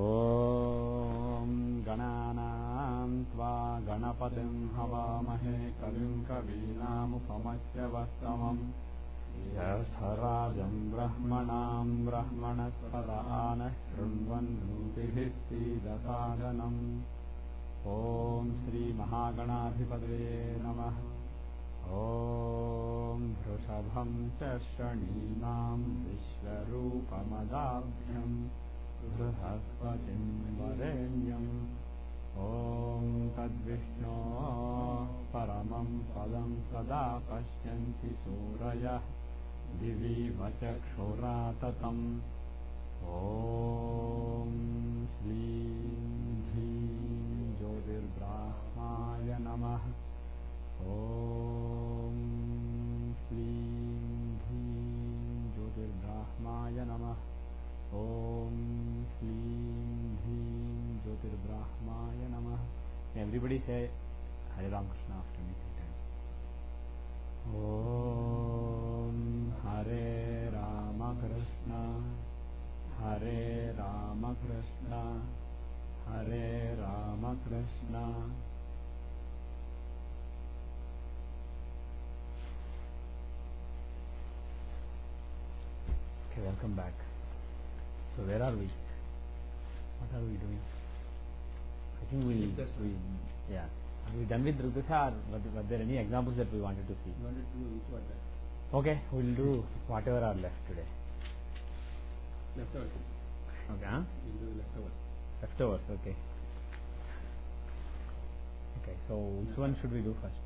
ఓం గణానాం త్వా గణపతిం హవామహే కవిం కవీనాముపమస్యవస్తమం జ్యేష్ఠరాజం బ్రహ్మణాం బ్రహ్మణస్పద ఆనః శృణ్వన్నోతిభిः सीदसादनम् ఓం శ్రీ మహాగణాధిపతయే నమః. ఓం వృషభం చ శణీనాం విశ్వరూపమదాభ్యం బృహస్పతిం వరేణ్యం ఓం తద్విష్ణో పరమం పదం సదా పశ్యంతి సూరయః దివివ చక్షురాతతం. ఓం శ్రీం ह्रीं ज्योतिर्ब्राह्माय नमः. ఓం శ్రీం ह्रीं ज्योतिर्ब्राह्माय नमः. ఓం శ్రీం ह्रीं ज्योतिर्ब्राह्माय नमः. Everybody say Hare Ram Krishna after me 3 times. Om Hare Rama Krishna Hare Rama Krishna Hare Rama Krishna. Okay, welcome back. So where are we? What are we doing? I think yeah. Are we done with Drugdasha, or were there any examples that we wanted to see? We wanted to do which one? Okay, we will do whatever are left today. Leftovers. Okay, huh? We'll do leftovers. Leftovers, okay. Okay, so which one should we do first?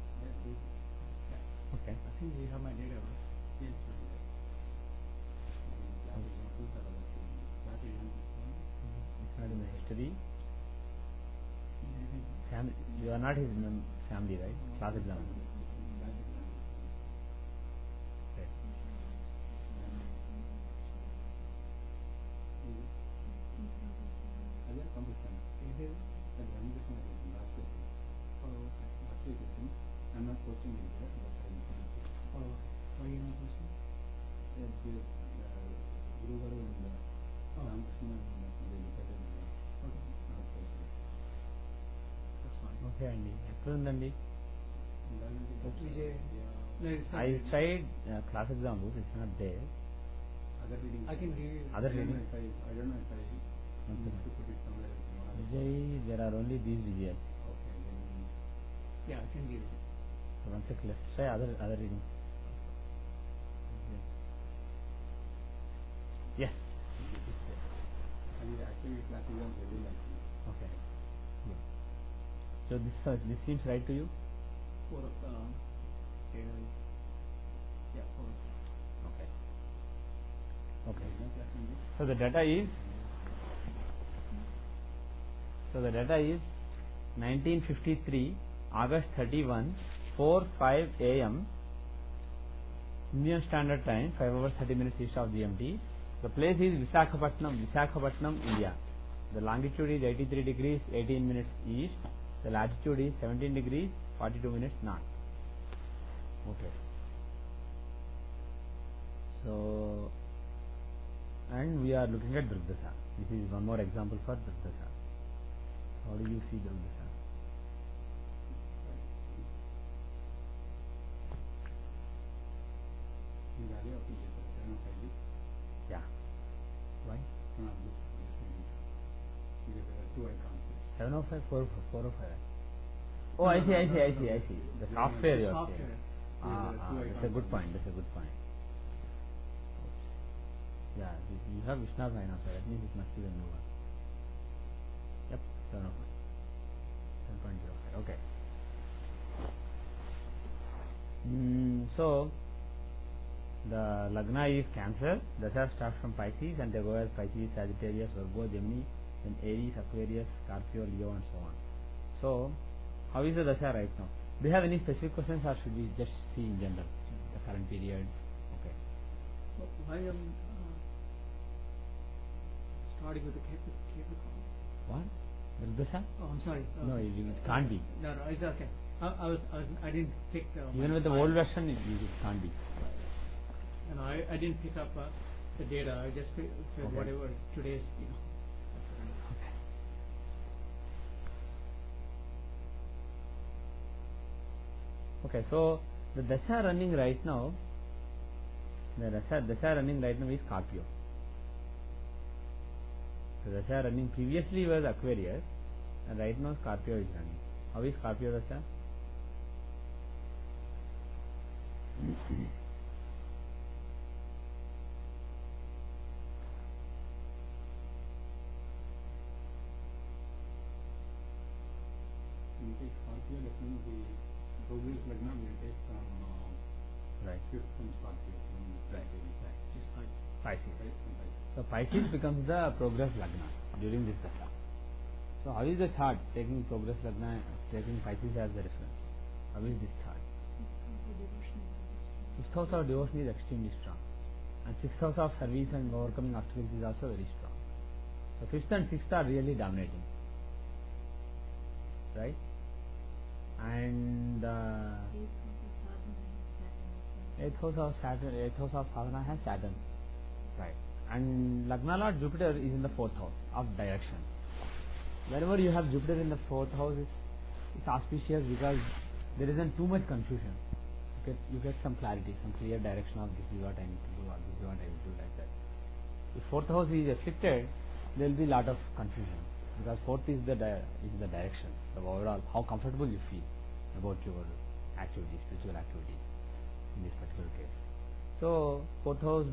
Okay. I think we have my data. Yes. It's not in the history. Family, you are not his family, right? Class exam. Okay. I'm not posting it yet, but I will. Oh, why are you not posting? Yeah, Guru Garu and Ramakrishna they look at it. Okay, not posted. That's fine. Okay, Andy. Excellent. I I tried class exam book. It's not there. other reading. I can read it. Other reading? I don't know if I need to put it somewhere else. Vijay, there are only these Vijayas. Okay, then yeah, I can read it. So one sec, let's try other reading. Yes. I mean, actually, class exam very like. Okay. Good. So this seems right to you? 4 o'clock. Yeah, 4 o'clock. Okay. Okay. No class English. So the data is 1953 August 31 4:05 a.m. Indian Standard Time, 5 hours 30 minutes east of GMT. The place is Visakhapatnam, India. The longitude is 83 degrees 18 minutes east. The latitude is 17 degrees 42 minutes north. Okay. So, and we are looking at Drugdasha. This is one more example for Drugdasha. How do you see Drugdasha? Yeah. Why? 705, 405. Oh, I see. The software you are saying. That's a good point. Yeah, you have Vishnu Bhaina, sir. That means it must be the new one. Yep, 705. 7.05. Okay. So, the Lagna is Cancer. Dasha starts from Pisces and they go as Pisces, Sagittarius, Virgo, Gemini, then Aries, Aquarius, Scorpio, Leo, and so on. So, how is the Dasha right now? Do you have any specific questions, or should we just see in general the current period? Okay. Why starting with the Capricorn? What? Drugdasha? Oh, I'm sorry. No, it can't be. No, it's okay. I didn't pick the. Even with the old version, it can't be. I didn't pick up the data. I just said Okay. whatever today's, Okay, so the dasha running right now, dasha running right now is Scorpio. The dasha running previously was Aquarius, and right now Scorpio is running. How is Scorpio dasha? we take Scorpio, definitely progress Lagna will take from Right. fifth from Scorpio. Right. Which is Pisces. right from Pisces. So Pisces becomes the progress lagna during this dasha. So how is the chart taking progress lagna, taking Pisces as the reference? How is this chart? Fifth house of devotion is extremely strong, and sixth house of service and overcoming obstacles is also very strong. So fifth and sixth are really dominating, right? And eighth house of Saturn, eighth house of sadhana has Saturn, right? And Lagna Lord Jupiter is in the fourth house of direction. Wherever you have Jupiter in the fourth house, it's auspicious because there isn't too much confusion. You get some clarity, some clear direction of this is what I need to do, or this is what I will do, like that. If fourth house is afflicted, there will be a lot of confusion because fourth is the direction, the overall how comfortable you feel about your activity, spiritual activity in this particular case. So fourth house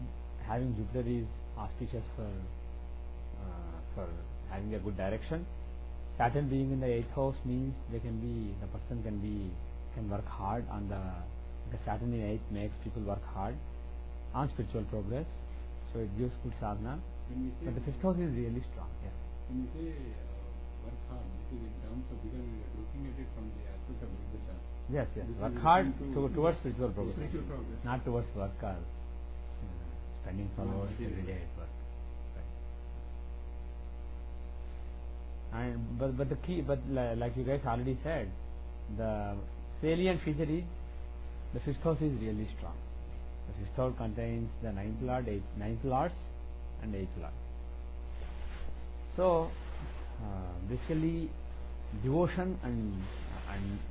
having Jupiter is auspicious for having a good direction. Saturn being in the eighth house means the person can work hard on the Saturn in eighth makes people work hard on spiritual progress. So it gives good sadhana. But the fifth house is really strong. Yeah. When you say work hard, this is in terms of, because we are looking at it from the aspect of Vigdasha. Yes. This Work is hard referring towards spiritual progress. Spiritual progress. Not towards work or spending for No, hours it is. every day at work. Right. And but the key, like you guys already said, the salient feature is the fifth house is really strong. The fifth house contains the ninth lords and eighth lord. So basically devotion and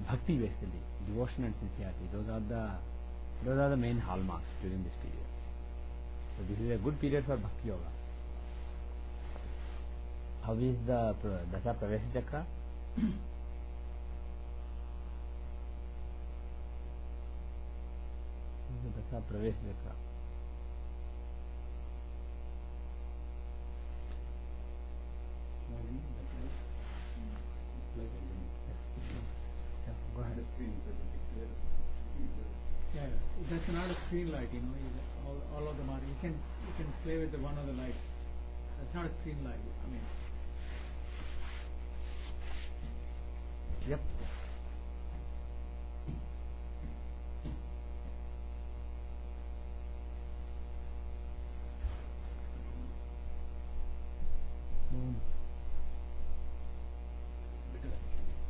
bhakti, basically devotion and sincerity, those are the main hallmarks during this period. So this is a good period for bhakti yoga. How is the dasha pravesha chakra? dasha pravesha chakra. Go ahead. Yeah, that's not a screen light, all of them are. You can play with the one of the lights. That's not a screen light. I mean, Yep.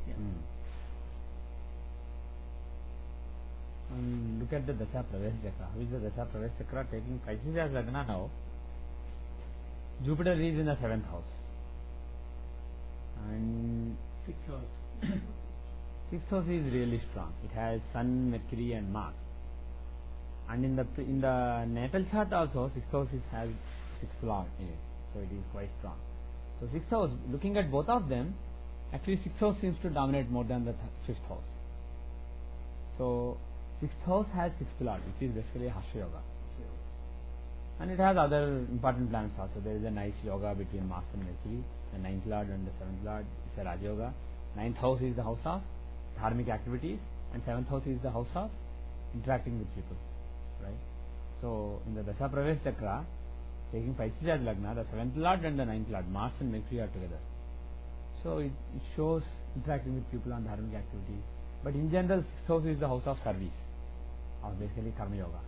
yeah. And look at the dasha pravesh chakra. How is the dasha pravesh chakra taking Pisces as lagna now? Jupiter is in the seventh house, and 6 hours. sixth house is really strong. It has Sun, Mercury, and Mars. And in the natal chart also, sixth house has sixth lord in it, so it is quite strong. So sixth house, looking at both of them, actually sixth house seems to dominate more than the fifth house. So sixth house has sixth lord, which is basically Harsha Yoga. And it has other important planets also. There is a nice yoga between Mars and Mercury. The ninth lord and the seventh lord is a Raj Yoga. Ninth house is the house of dharmic activities, and seventh house is the house of interacting with people. Right? So in the dasha pravesh chakra, taking Pisces as lagna, the seventh lord and the ninth lord, Mars and Mercury, are together. So it shows interacting with people on dharmic activities. But in general, sixth house is the house of service, or basically karma yoga.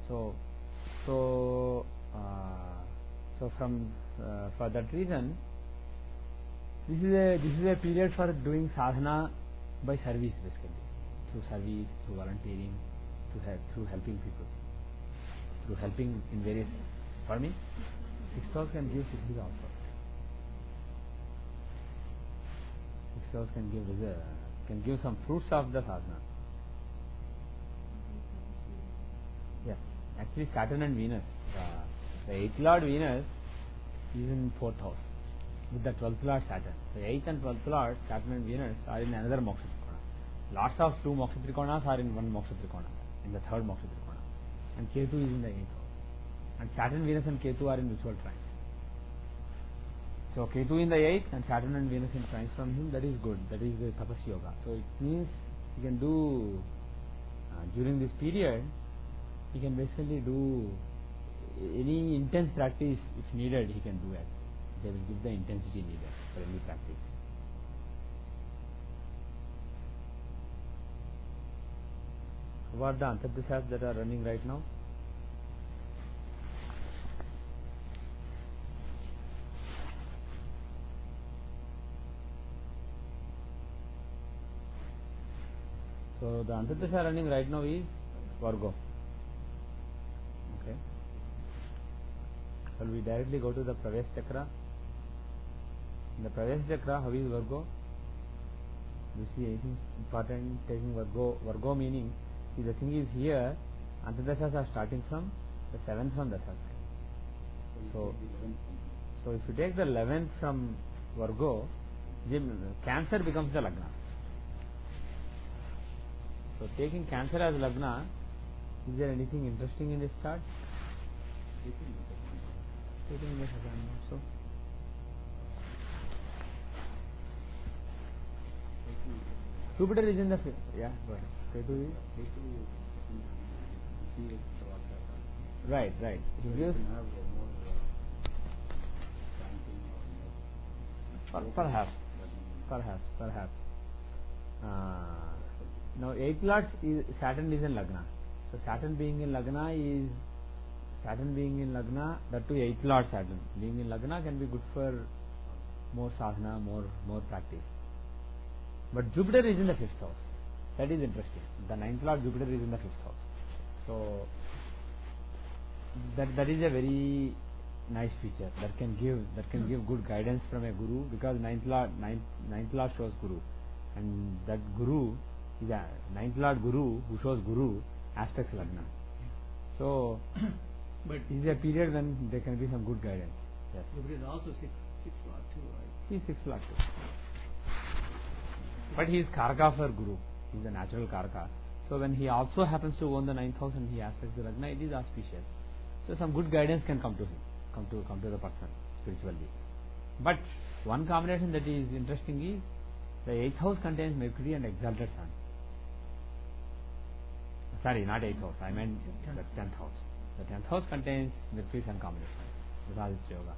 So for that reason, this is a period for doing sadhana by service, basically through service, through volunteering, through helping people, through helping in various For me, 6th house can give siddhi also. 6th house can give some fruits of the sadhana. Yes, actually Saturn and Venus, the 8th Lord Venus is in 4th house with the 12th Lord Saturn. The 8th and 12th Lord Saturn and Venus are in another moksha trikona. Lots of 2 moksha trikonas are in one moksha trikona, in the 3rd moksha trikona, and Ketu is in the 8th house. And Saturn, Venus and Ketu are in mutual trine. So Ketu in the 8th and Saturn and Venus in trines from him, that is good. That is the tapas yoga. So it means he can do during this period, he can basically do any intense practice if needed, he can do it. They will give the intensity needed for any practice. What are the antardashas that are running right now? So the antardasha running right now is Virgo. Okay. Shall we directly go to the Pravesh Chakra? In the Pravesh Chakra, how is Virgo? You see anything important taking Virgo? Virgo meaning, see the thing is here, antardashas are starting from the 7th from Dasha side. So if you take the 11th from Virgo, Cancer becomes the Lagna. So taking Cancer as Lagna, is there anything interesting in this chart? Taking this as also. Jupiter is in the fifth. Yeah, go ahead. Ketu is? Right. He gives perhaps. Now 8th Lord is Saturn is in Lagna. So Saturn being in Lagna, that too 8th Lord Saturn being in Lagna can be good for more sadhana, more practice. But Jupiter is in the 5th house. That is interesting. The 9th Lord Jupiter is in the 5th house. So that is a very nice feature that can give good guidance from a guru, because 9th Lord shows guru, and that guru is a 9th Lord Guru who shows Guru aspects Lagna. So but is a period when there can be some good guidance. Yes. Jupiter is also 6th Lord too, right? He is 6th Lord too. But he is Karaka for Guru. He is a natural Karaka. So when he also happens to own the 9th house and he aspects the Lagna, it is auspicious. So some good guidance can come to him, come to the person spiritually. But one combination that is interesting is the 8th house contains Mercury and exalted Sun. Sorry, not 8th house, I meant the 10th house. The 10th house contains Mercury Sun combination, Vivadit Yoga.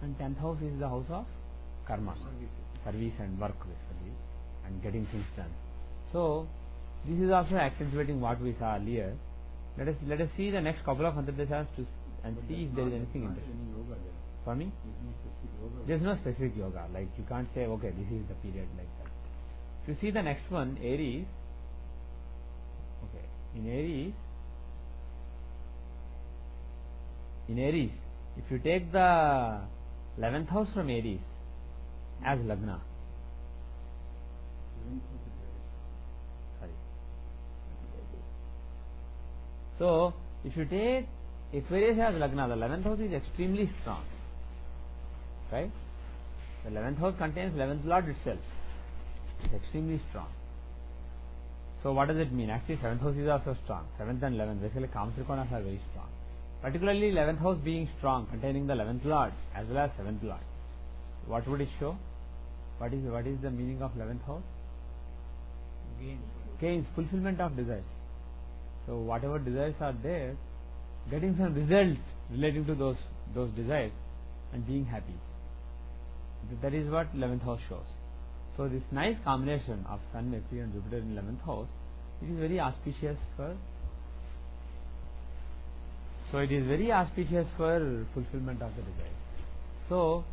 And 10th house is the house of karma, service and work basically, and getting things done. So this is also accentuating what we saw earlier. Let us see the next couple of antardashas and see if there is anything interesting. For me? There is no specific yoga. Like you can't say, okay, this is the period like that. If you see the next one, Aries. Okay, in Aries, if you take the 11th house from Aries as Lagna. Sorry. So if you take Aquarius as Lagna, the 11th house is extremely strong. Right? The 11th house contains 11th Lord itself. It's extremely strong. So what does it mean? Actually 7th house is also strong. 7th and 11th, basically Kama Trikonas are very strong. Particularly 11th house being strong, containing the 11th Lord as well as 7th Lord. What would it show? What is the meaning of 11th house? Gains, fulfillment of desires. So whatever desires are there, getting some result relating to those desires and being happy. That is what 11th house shows. So this nice combination of Sun, Mercury and Jupiter in 11th house, it is very auspicious for fulfillment of the desires. So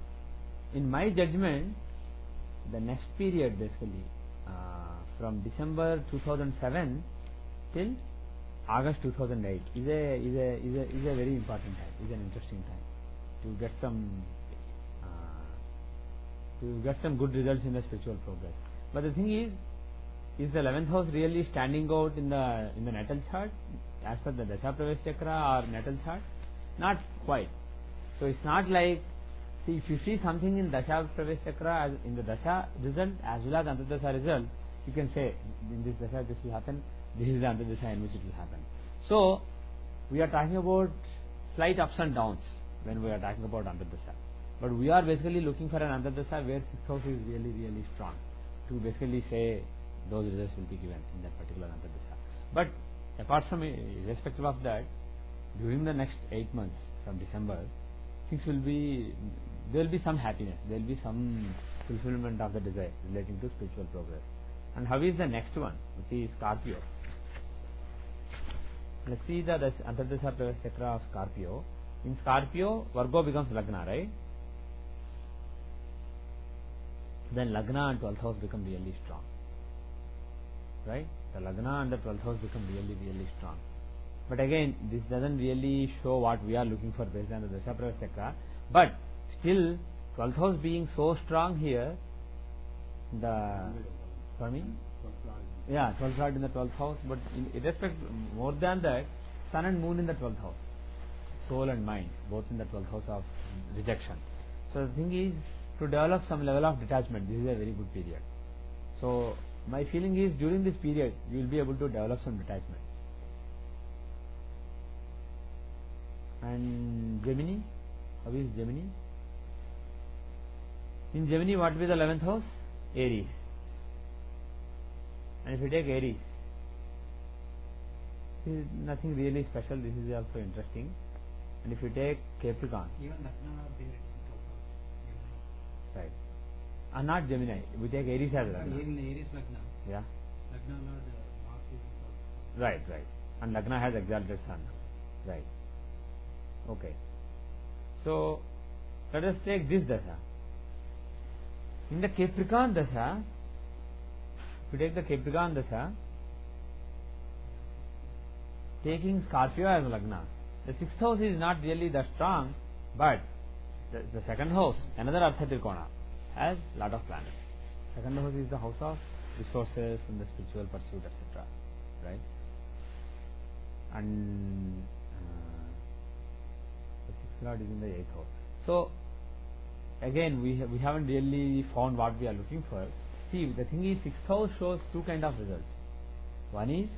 in my judgment, the next period basically from December 2007 till August 2008 is a very important time, is an interesting time. to get some good results in the spiritual progress. But the thing is the 11th house really standing out in the natal chart as per the Dasha Pravesh Chakra or natal chart? Not quite. So it's not like, see, if you see something in Dasha Pravesh Chakra as in the Dasha result as well as Antardasha result, you can say in this Dasha this will happen, this is the Antardasha in which it will happen. So we are talking about slight ups and downs when we are talking about Antardasha. But we are basically looking for an Antardasha where 6th house is really, really strong to basically say those results will be given in that particular Antardasha. But apart from irrespective of that, during the next 8 months from December, things will be, there will be some happiness, there will be some fulfillment of the desire relating to spiritual progress. And how is the next one, which is Scorpio? Let's see the Antardasha Pravesh Chakra of Scorpio. In Scorpio, Virgo becomes Lagna, right? Then Lagna and 12th house become really strong, right? The Lagna and the 12th house become really, really strong. But again, this doesn't really show what we are looking for based on the Dasha Pravesh Chakra. But still, 12th house being so strong here, for me, yeah, 12th lord in the 12th house. But in respect, more than that, Sun and Moon in the 12th house, soul and mind, both in the 12th house of rejection. So the thing is, to develop some level of detachment, this is a very good period. So my feeling is, during this period, you will be able to develop some detachment. And Gemini, how is Gemini? In Gemini, what will be the 11th house? Aries. And if you take Aries, this is nothing really special, this is also interesting. And if you take Capricorn, Even Lagna are there in 12th house. right, and not Gemini, we take Aries as Lagna. In Aries Lagna. Yeah, Lagna Lord Mars is in 12th house. right, right. And Lagna has exalted Sun, right. Okay. So let us take this Dasha. In the Capricorn Dasha, if you take the Capricorn Dasha, taking Scorpio as Lagna, the 6th house is not really that strong, but the 2nd house, another Artha Trikona, has lot of planets. 2nd house is the house of resources and the spiritual pursuit, etc. Right? And the 6th lord is in the 8th house. So again, we haven't really found what we are looking for. See, the thing is, 6th house shows two kind of results. One is,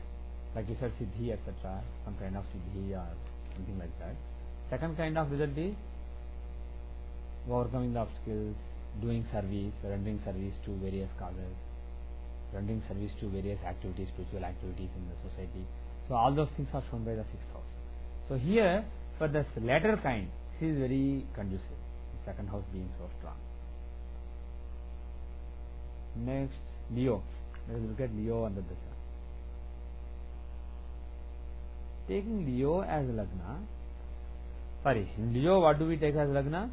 like you said, Siddhi, etc., some kind of Siddhi or something like that. Second kind of result is overcoming the obstacles, doing service, rendering service to various causes, rendering service to various activities, spiritual activities in the society. So all those things are shown by the 6th house. So here, for the latter kind, this is very conducive, the 2nd house being so strong. Next, Leo. Let us look at Leo and the Dasha. Taking Leo as Lagna, sorry, in Leo what do we take as Lagna?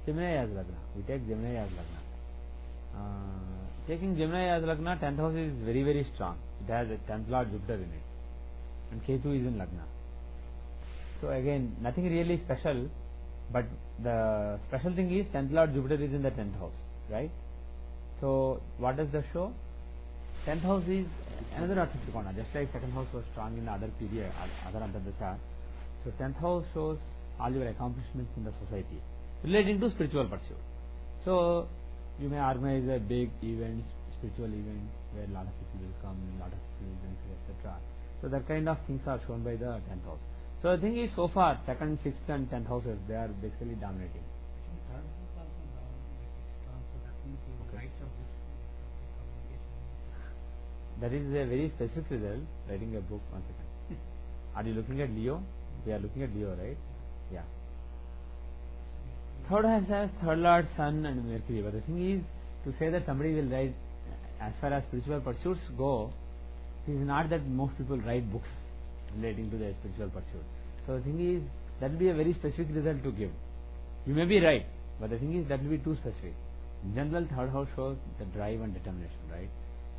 Gemini as Lagna. We take Gemini as Lagna. Taking Gemini as Lagna, 10th house is very, very strong. It has a 10th lord Jupiter in it. And Ketu is in Lagna. So again, nothing really special, but the special thing is 10th lord Jupiter is in the 10th house, right? So what does that show? 10th house is another Artha Trikona, just like 2nd house was strong in the other period, other Antardasha. So 10th house shows all your accomplishments in the society relating to spiritual pursuit. So you may organize a big event, spiritual event, where a lot of people will come, a lot of people will benefit, etc. So that kind of things are shown by the 10th house. So the thing is, so far 2nd, 6th and 10th houses, they are basically dominating. Third house also down with strong, so that means you Okay. write some books, communication. That is a very specific result, writing a book. 1 second. Are you looking at Leo? We are looking at Leo, right? Yeah. Third house has third lord, Sun and Mercury. But the thing is, to say that somebody will write, as far as spiritual pursuits go, it is not that most people write books relating to their spiritual pursuit. So the thing is, that will be a very specific result to give. You may be right, but the thing is, that will be too specific. In general, third house shows the drive and determination, right?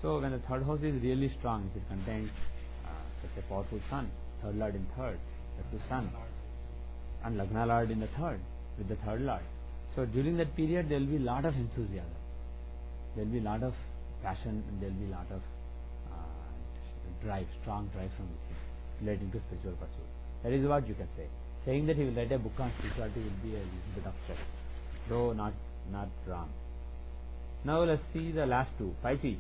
So when the third house is really strong, if it contains such a powerful Sun, third lord in third, that is Sun, and Lagna Lord in the third, with the third Lord. So during that period there will be lot of enthusiasm, there will be lot of passion, and there will be lot of drive, strong drive from within relating to spiritual pursuit. That is what you can say. Saying that he will write a book on spirituality will be a little bit of stretch, though not wrong. Now let's see the last two. Pisces.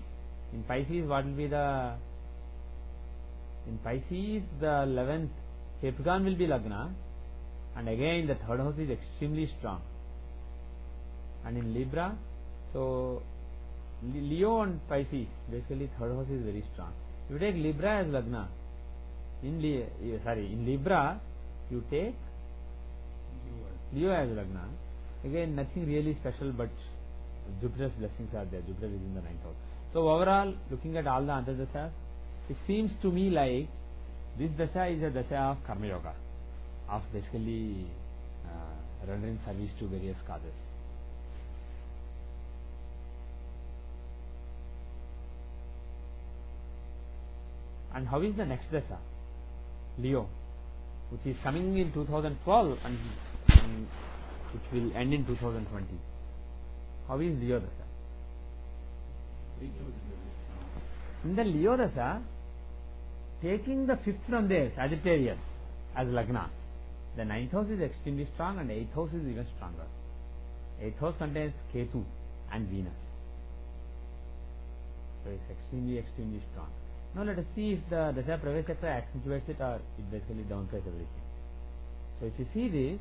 In Pisces, what will be the? In Pisces, the 11th Capricorn will be Lagna, and again the third house is extremely strong. And in Libra, so Leo and Pisces, basically third house is very strong. You take Libra as Lagna. In Libra, you take Leo as Lagna. Again, nothing really special, but Jupiter's blessings are there. Jupiter is in the 9th house. So overall, looking at all the Antardasas, it seems to me like this Dasa is a Dasa of Karma Yoga, of basically rendering service to various causes. And how is the next Dasa? Leo, which is coming in 2012 and which will end in 2020. How is Leo Dasa? In the Leo Dasa, taking the fifth from there, Sagittarius, as Lagna, the 9th house is extremely strong and 8th house is even stronger. 8th house contains Ketu and Venus. So it's extremely strong. Now let us see if the Dasa Pravesh Chakra accentuates it or it basically downplays everything. So if you see this,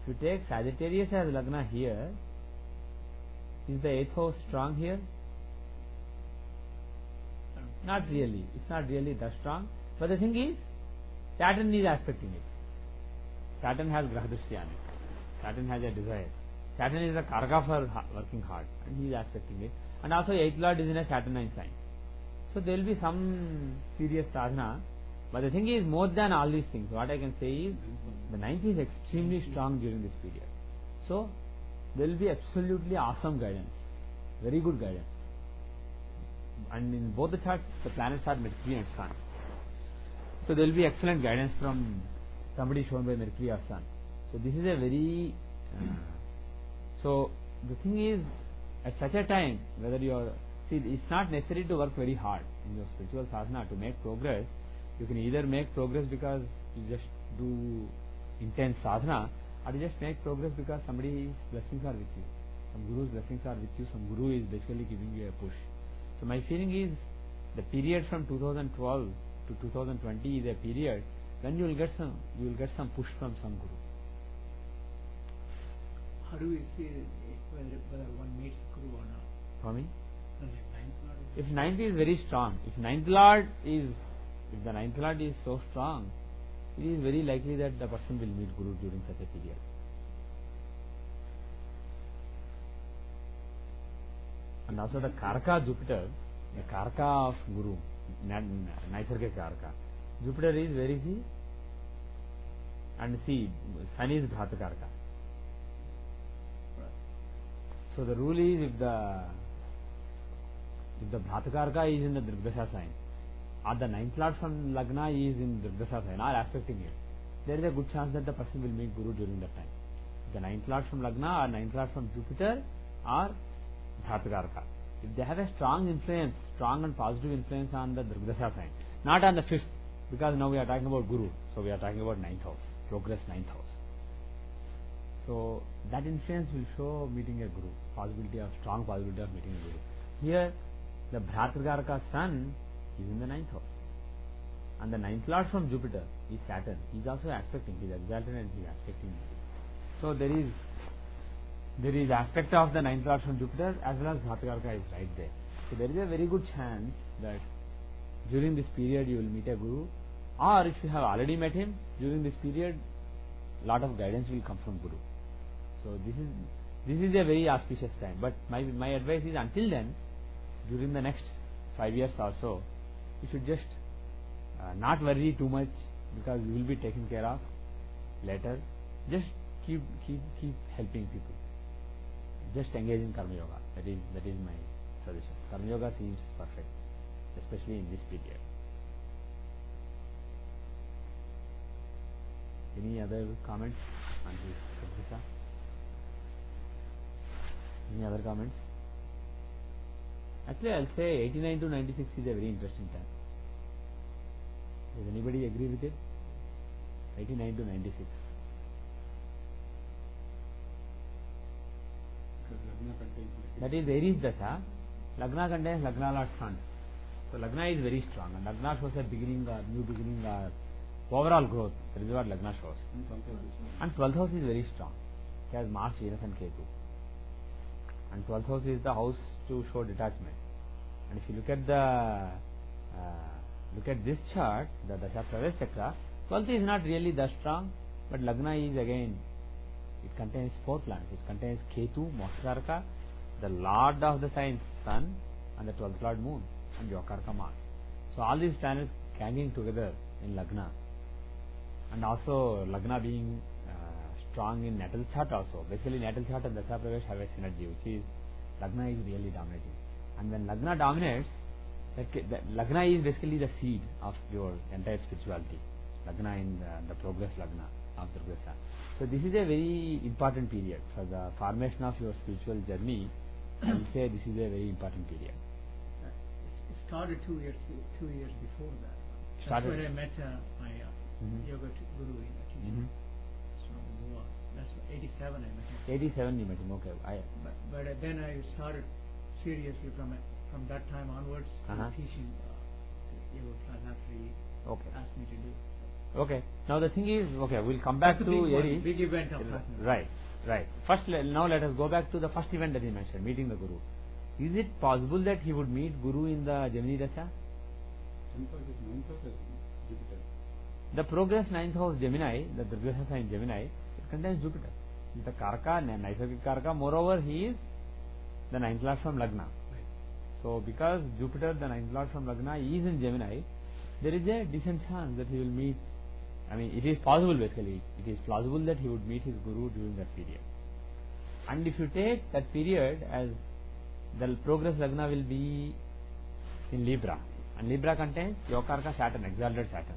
if you take Sagittarius as Lagna here, is the 8th house strong here? Not really. It's not really that strong. But the thing is, Saturn is aspecting it. Saturn has Grahadrishti on it. Saturn has a desire. Saturn is a karaka for working hard, and he is aspecting it. And also 8th Lord is in a Saturnine sign. So there will be some serious sadhana. But the thing is, more than all these things, what I can say is, the 9th is extremely strong during this period. So there will be absolutely awesome guidance. Very good guidance. And in both the charts, the planets are Mercury and Sun. So there will be excellent guidance from somebody shown by Mercury or Sun. So this is a very... so the thing is, at such a time, whether you are... See, it's not necessary to work very hard in your spiritual sadhana to make progress. You can either make progress because you just do intense sadhana, or you just make progress because somebody's blessings are with you. Some guru's blessings are with you. Some guru is basically giving you a push. So my feeling is the period from 2012 to 2020 is a period when you will get some push from some guru. How do we see whether one meets the guru or not? For me, If if 9th is very strong, if the 9th Lord is so strong, it is very likely that the person will meet guru during such a period. And also the Karaka Jupiter, the Karaka of Guru, Naisarga Karaka. Jupiter is where is he? And see, Sun is Bhrata Karaka. So the rule is if the Bhrata Karaka is in the Drigdasha sign, or the 9th Lord from Lagna is in Drigdasha sign, or aspecting it, there is a good chance that the person will meet Guru during that time. The 9th Lord from Lagna or 9th Lord from Jupiter or Bhrata Karaka. If they have a strong influence, strong and positive influence on the Drigdasha sign, not on the 5th, because now we are talking about Guru, so we are talking about 9th house, progress 9th house. So that influence will show meeting a Guru, strong possibility of meeting a Guru. Here, the Bhrata Karaka Sun is in the 9th house, and the 9th Lord from Jupiter is Saturn. He is also aspecting, he is exalted and he is aspecting. So there is aspect of the 9th Lord from Jupiter as well as Bhrata Karaka is right there. So there is a very good chance that during this period you will meet a Guru, or if you have already met him, during this period lot of guidance will come from Guru. So this is a very auspicious time. But my advice is, until then, during the next 5 years or so, you should just not worry too much, because you will be taken care of later. Just keep helping people. Just engage in Karma Yoga. That is my suggestion. Karma Yoga seems perfect, especially in this period. Any other comments on this, Jyothishya? Any other comments? Actually, I'll say 89 to 96 is a very interesting time. Does anybody agree with it? 89 to 96. Because Lagna contains That is Aries Dasha. Lagna contains Lagna Lord Sun. So Lagna is very strong, and Lagna shows a beginning or new beginning or overall growth. That is what Lagna shows. And 12th house is very strong. It has Mars, Venus and Ketu. And 12th house is the house to show detachment. And if you look at this chart, the Dasha Pravesh Chakra, 12th is not really that strong, but Lagna is again, it contains 4 planets. It contains Ketu, Moksha, the Lord of the sign Sun, and the 12th Lord Moon, and Yokarka Mars. So all these planets hanging together in Lagna. And also Lagna being strong in natal chart also. Basically natal chart and Dasha Pravesh have a synergy, which is Lagna is really dominating. And when Lagna dominates, Lagna is basically the seed of your entire spirituality. Lagna in the progress Lagna of Durgasha. So this is a very important period for the formation of your spiritual journey. I will say this is a very important period. It started 2 years before that. Started- That's when I met my yoga guru in teaching. So that's 87 I met him. 87 you met him, okay. But then I started seriously from that time onwards teaching yoga class after he Okay. asked me to do. Okay. Now the thing is, okay, we'll come back That's a to big one, Aries. big event of talking about. Right. First, now let us go back to the first event that he mentioned, meeting the Guru. Is it possible that he would meet Guru in the Gemini Dasha? 10th house is 9th house is Jupiter. The progress 9th house Gemini, the Durgasha sign Gemini, it contains Jupiter. The Karka, Naisargik Karka, moreover he is the 9th Lord from Lagna. So because Jupiter, the 9th Lord from Lagna, is in Gemini, there is a decent chance that he will meet, I mean it is possible basically, it is plausible that he would meet his Guru during that period. And if you take that period as the progress Lagna will be in Libra, and Libra contains Yokarka Saturn, exalted Saturn.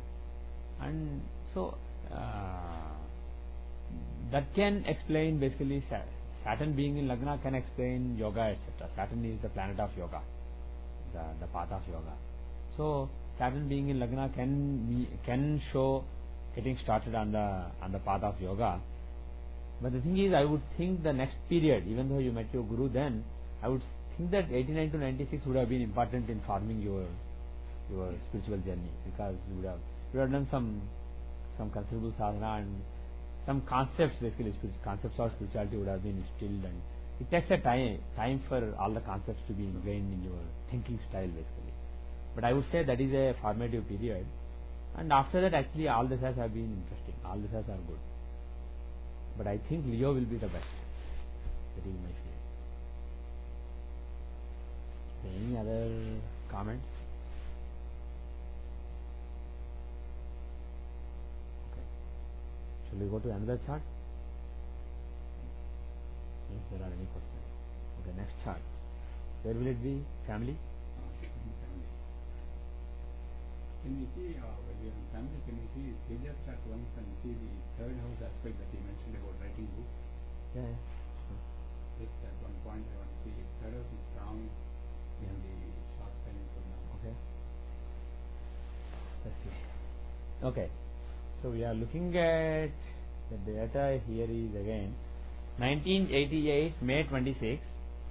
And so that can explain basically Saturn being in Lagna can explain yoga, etc. Saturn is the planet of yoga, the path of yoga. So Saturn being in Lagna can show getting started on the path of yoga. But the thing is, I would think the next period, even though you met your Guru then, I would think that 89 to 96 would have been important in forming your spiritual journey, because you would have done some considerable sadhana, and some concepts, basically concepts of spirituality would have been instilled, and it takes a time for all the concepts to be ingrained in your thinking style basically. But I would say that is a formative period, and after that actually all the have been interesting, all the are good. But I think Leo will be the best. That is my feeling. Any other comments? Okay. Shall we go to another chart? If there are any questions. Okay, next chart. Where will it be? Family? Can you see, when we are in family, can you see Tejas chart once and see the 3rd house aspect that he mentioned about writing books? Yeah. Just at one point I want to see if 3rd house is strong in the short time from now. Okay. Let's see. Okay. So we are looking at the data here is again 1988 May 26,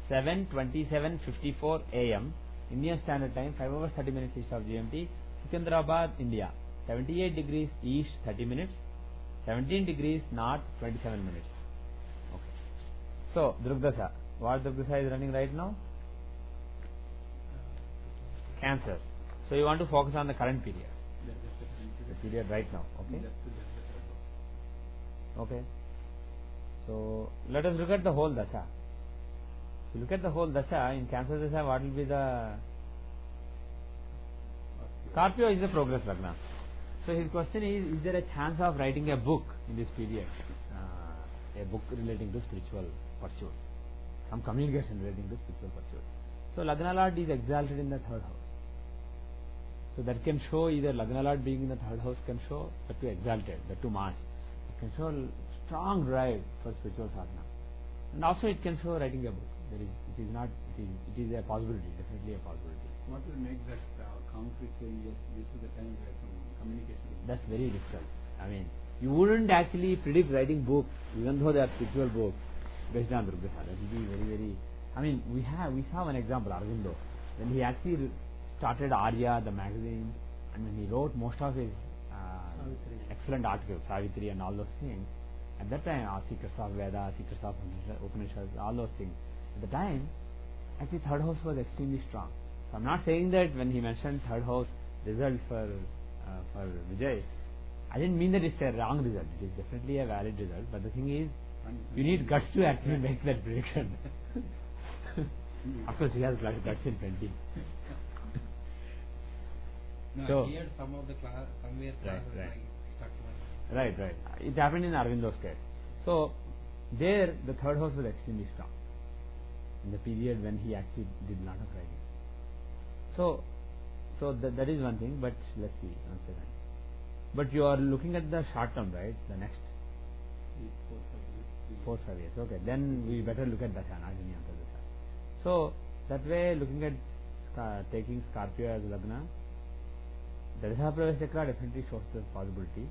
7:27:54 AM Indian Standard Time, 5 hours 30 minutes east of GMT, Secunderabad, India. 78 degrees east 30 minutes, 17 degrees north 27 minutes. Okay. So Durgasha, what Durgasha is running right now? Cancer. So you want to focus on the current period, Yeah, just the period right now. Okay. Just the 3rd house. Okay. So let us look at the whole dasha. If you look at the whole dasha, in Cancer dasha, what will be the Scorpio is the progress Lagna. So his question is there a chance of writing a book in this period? A book relating to spiritual pursuit, some communication relating to spiritual pursuit. So Lagna Lord is exalted in the 3rd house. So that can show either Lagna Lord being in the 3rd house can show that to exalted, that to Mars. can show strong drive for spiritual sadhana, and also it can show writing a book. It is not. It is a possibility. Definitely a possibility. What will make that concrete saying yes, this is the time where some communication is That's very difficult. I mean, you wouldn't actually predict writing books, even though they are spiritual books, based on Durgasa. That will be very, very. I mean, we saw one example, Arvindo, when he actually started Arya, the magazine, and when he wrote most of his excellent articles, Savitri and all those things. At that time, Secrets of Veda, Secrets of Upanishads, all those things. At the time, actually, third house was extremely strong. So I'm not saying that when he mentioned third house result for Vijay, I didn't mean that it's a wrong result. It is definitely a valid result. But the thing is, you need guts to actually make that prediction. Of course, he has guts in plenty. No, So- here some of the class, somewhere Right, classes right. like stuck one. Right. It happened in Arvindo's case. So there, the third house was extremely strong in the period when he actually did a lot of writing. So that is one thing. But let's see once again. But you are looking at the short term, right? The next 4-5 years. Okay, then we better look at Dasha, not any other Dasha. So that way, looking at taking Scorpio as Lagna, the Dasha Pravesh Chakra definitely shows the possibility.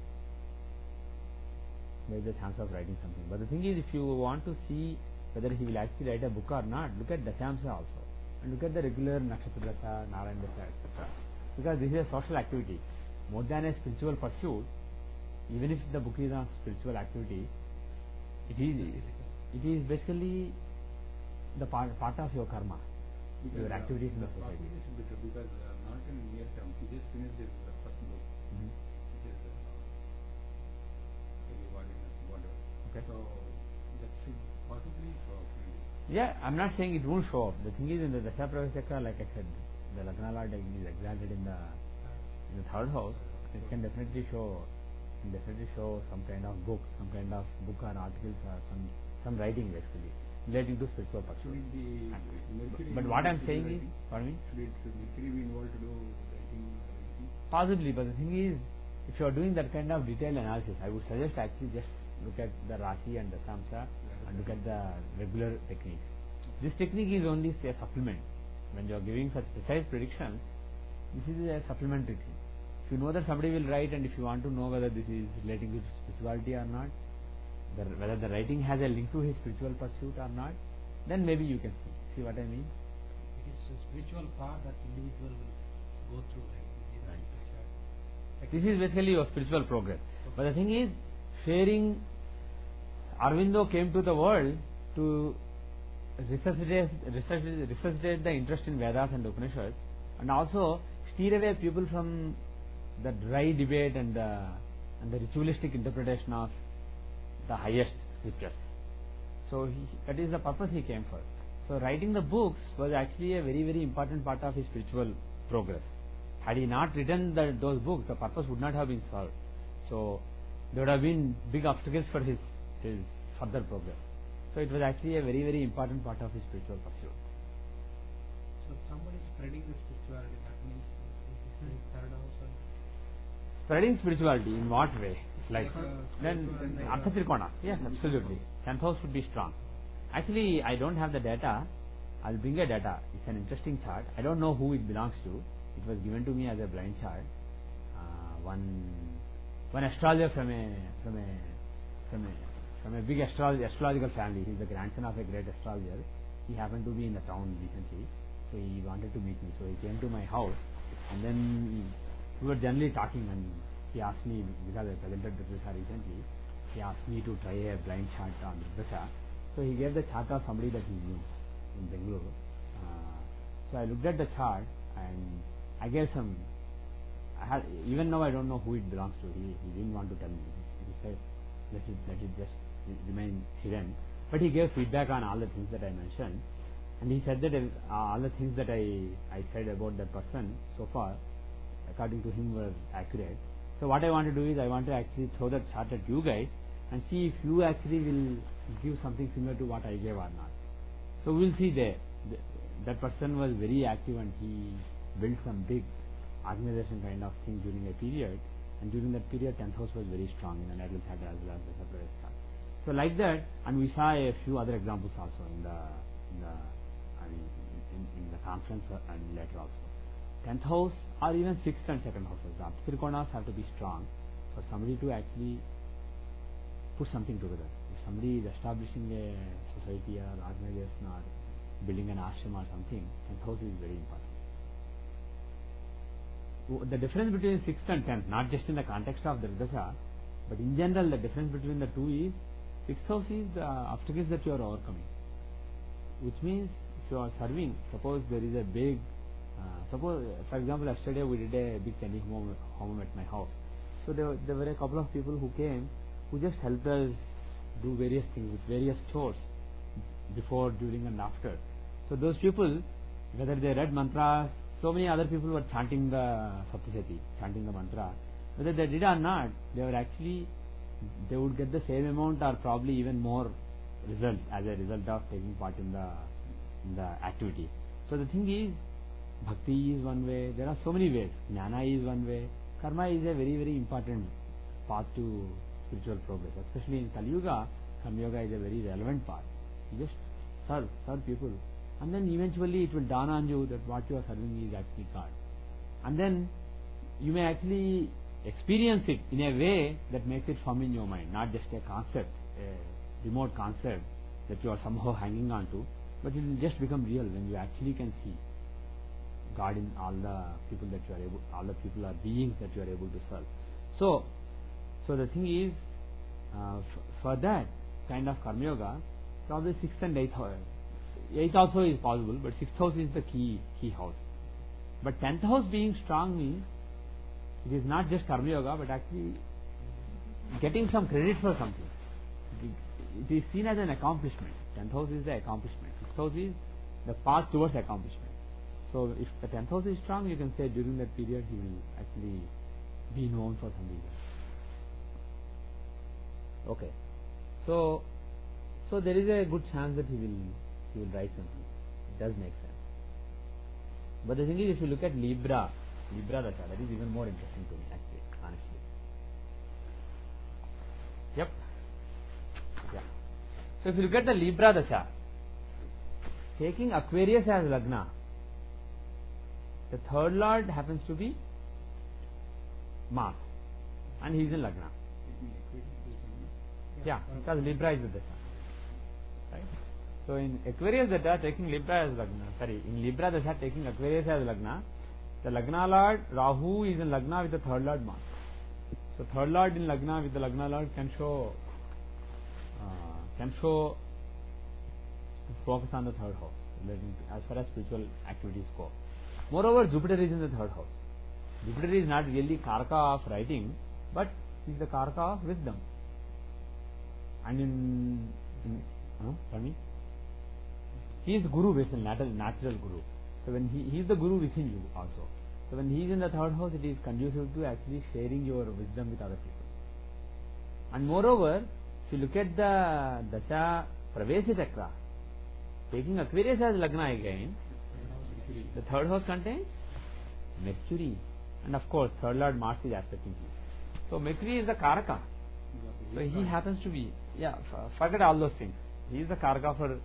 There is a chance of writing something. But the thing is, if you want to see whether he will actually write a book or not, look at Dashamsa also. And look at the regular Nakshatra Dasha, Narayan Dasha, etc. Because this is a social activity. More than a spiritual pursuit, even if the book is on spiritual activity, it is basically the part of your karma, your activities in the society. Possibly should be true because not in near term. He just finished his first book. Mhm. It is whatever. Okay. So that should possibly show up maybe. Yeah, I'm not saying it won't show up. The thing is, in the Dasha Pravesh Chakra, like I said, the Lagna Lord is exalted in the third house. It can definitely show some kind of book or articles or some writing basically relating to spiritual Should pursuit. it be Mercury? But what I'm involved to do saying is, writing? pardon me? Should Mercury be involved to do writing or anything? Possibly, but the thing is, if you are doing that kind of detailed analysis, I would suggest actually just look at the Rashi and the Samsa and look at the regular techniques. This technique is only a supplement. When you are giving such precise predictions, this is a supplementary thing. If you know that somebody will write, and if you want to know whether this is relating to spirituality or not, whether the writing has a link to his spiritual pursuit or not, then maybe you can see what I mean. It is a spiritual path that individual will go through. This is basically your spiritual progress. But the thing is, sharing, Aurobindo came to the world to resuscitate the interest in Vedas and Upanishads, and also steer away people from the dry debate and the ritualistic interpretation of the highest scriptures. So that is the purpose he came for. So writing the books was actually a very, very important part of his spiritual progress. Had he not written those books, the purpose would not have been solved. So there would have been big obstacles for his further progress. So it was actually a very, very important part of his spiritual pursuit. So if somebody is spreading the spirituality, that means this is third house or Spreading spirituality in what way? Like then spiritual- Artha Trikona. Yes, absolutely. 10th house would be strong. Actually, I don't have the data. I'll bring a data. It's an interesting chart. I don't know who it belongs to. It was given to me as a blind chart. One astrologer from a big astrological family. He's the grandson of a great astrologer. He happened to be in the town recently, so he wanted to meet me. So he came to my house, and then we were generally talking, and he asked me, because I presented the Drisha recently, he asked me to try a blind chart on the Drisha. So he gave the chart of somebody that he knew in Bengaluru. So I looked at the chart, and I gave some. Even now I don't know who it belongs to. He didn't want to tell me. He said, let it just remain hidden. But he gave feedback on all the things that I mentioned, and he said that all the things that I said about that person so far, according to him, were accurate. So what I want to do is I want to actually throw that chart at you guys and see if you actually will give something similar to what I gave or not. So we'll see there. That person was very active, and he built some big organization kind of thing during a period, and during that period 10th house was very strong in the natal chart as well as the February chart. So like that, and we saw a few other examples also in the in the conference and later also. 10th house or even 6th and 2nd houses, the Aptrikonas have to be strong for somebody to actually put something together. If somebody is establishing a society or organization or building an ashram or something, 10th house is very important. The difference between 6th and 10th, not just in the context of the Dasha, but in general the difference between the two is 6th house is the obstacles that you are overcoming, which means if you are serving, suppose there is a big suppose for example yesterday we did a big Chandi home at my house. So there were a couple of people who came who just helped us do various things with various chores before, during and after. So those people, whether they read mantras, so many other people were chanting the Saptasati, chanting the mantra. Whether they did or not, they would get the same amount or probably even more result as a result of taking part in the activity. So the thing is, bhakti is one way, there are so many ways. Jnana is one way. Karma is a very, very important path to spiritual progress. Especially in Kali Yuga, Karma Yoga is a very relevant path. You just serve people. And then eventually it will dawn on you that what you are serving is actually God. And then you may actually experience it in a way that makes it firm in your mind, not just a concept, a remote concept that you are somehow hanging on to, but it will just become real when you actually can see God in all the people that you are able, all the people or beings that you are able to serve. So the thing is, for that kind of Karma Yoga, probably 6th and 8th house. 8th also is possible, but 6th house is the key house. But 10th house being strong means it is not just Karma Yoga, but actually getting some credit for something. It is seen as an accomplishment. 10th house is the accomplishment. 6th house is the path towards accomplishment. So if the 10th house is strong, you can say during that period he will actually be known for some reason. Okay. So there is a good chance that he will write something. It does make sense. But the thing is, if you look at Libra Dasha, that is even more interesting to me, actually, honestly. Yep. Yeah. So if you look at the Libra Dasha, taking Aquarius as Lagna, the third lord happens to be Mars, and he is in Lagna. Yeah, because Libra is the Dasha. Right? So in Aquarius Dasha, taking Libra as Lagna, in Libra Dasha, taking Aquarius as Lagna, the Lagna Lord Rahu is in Lagna with the third Lord Mars. So third Lord in Lagna with the Lagna Lord can show focus on the third house as far as spiritual activities go. Moreover, Jupiter is in the third house. Jupiter is not really Karaka of writing, but he is the Karaka of wisdom. And he is the Guru, basically natural Guru. So when he is the Guru within you also. So when he is in the third house, it is conducive to actually sharing your wisdom with other people. And moreover, if you look at the Dasha Pravesi Chakra, taking Aquarius as Lagna again, the third house contains Mercury, and of course third Lord Mars is aspecting him. So Mercury is the Karaka. So he happens to be, forget all those things. He is the Karaka for,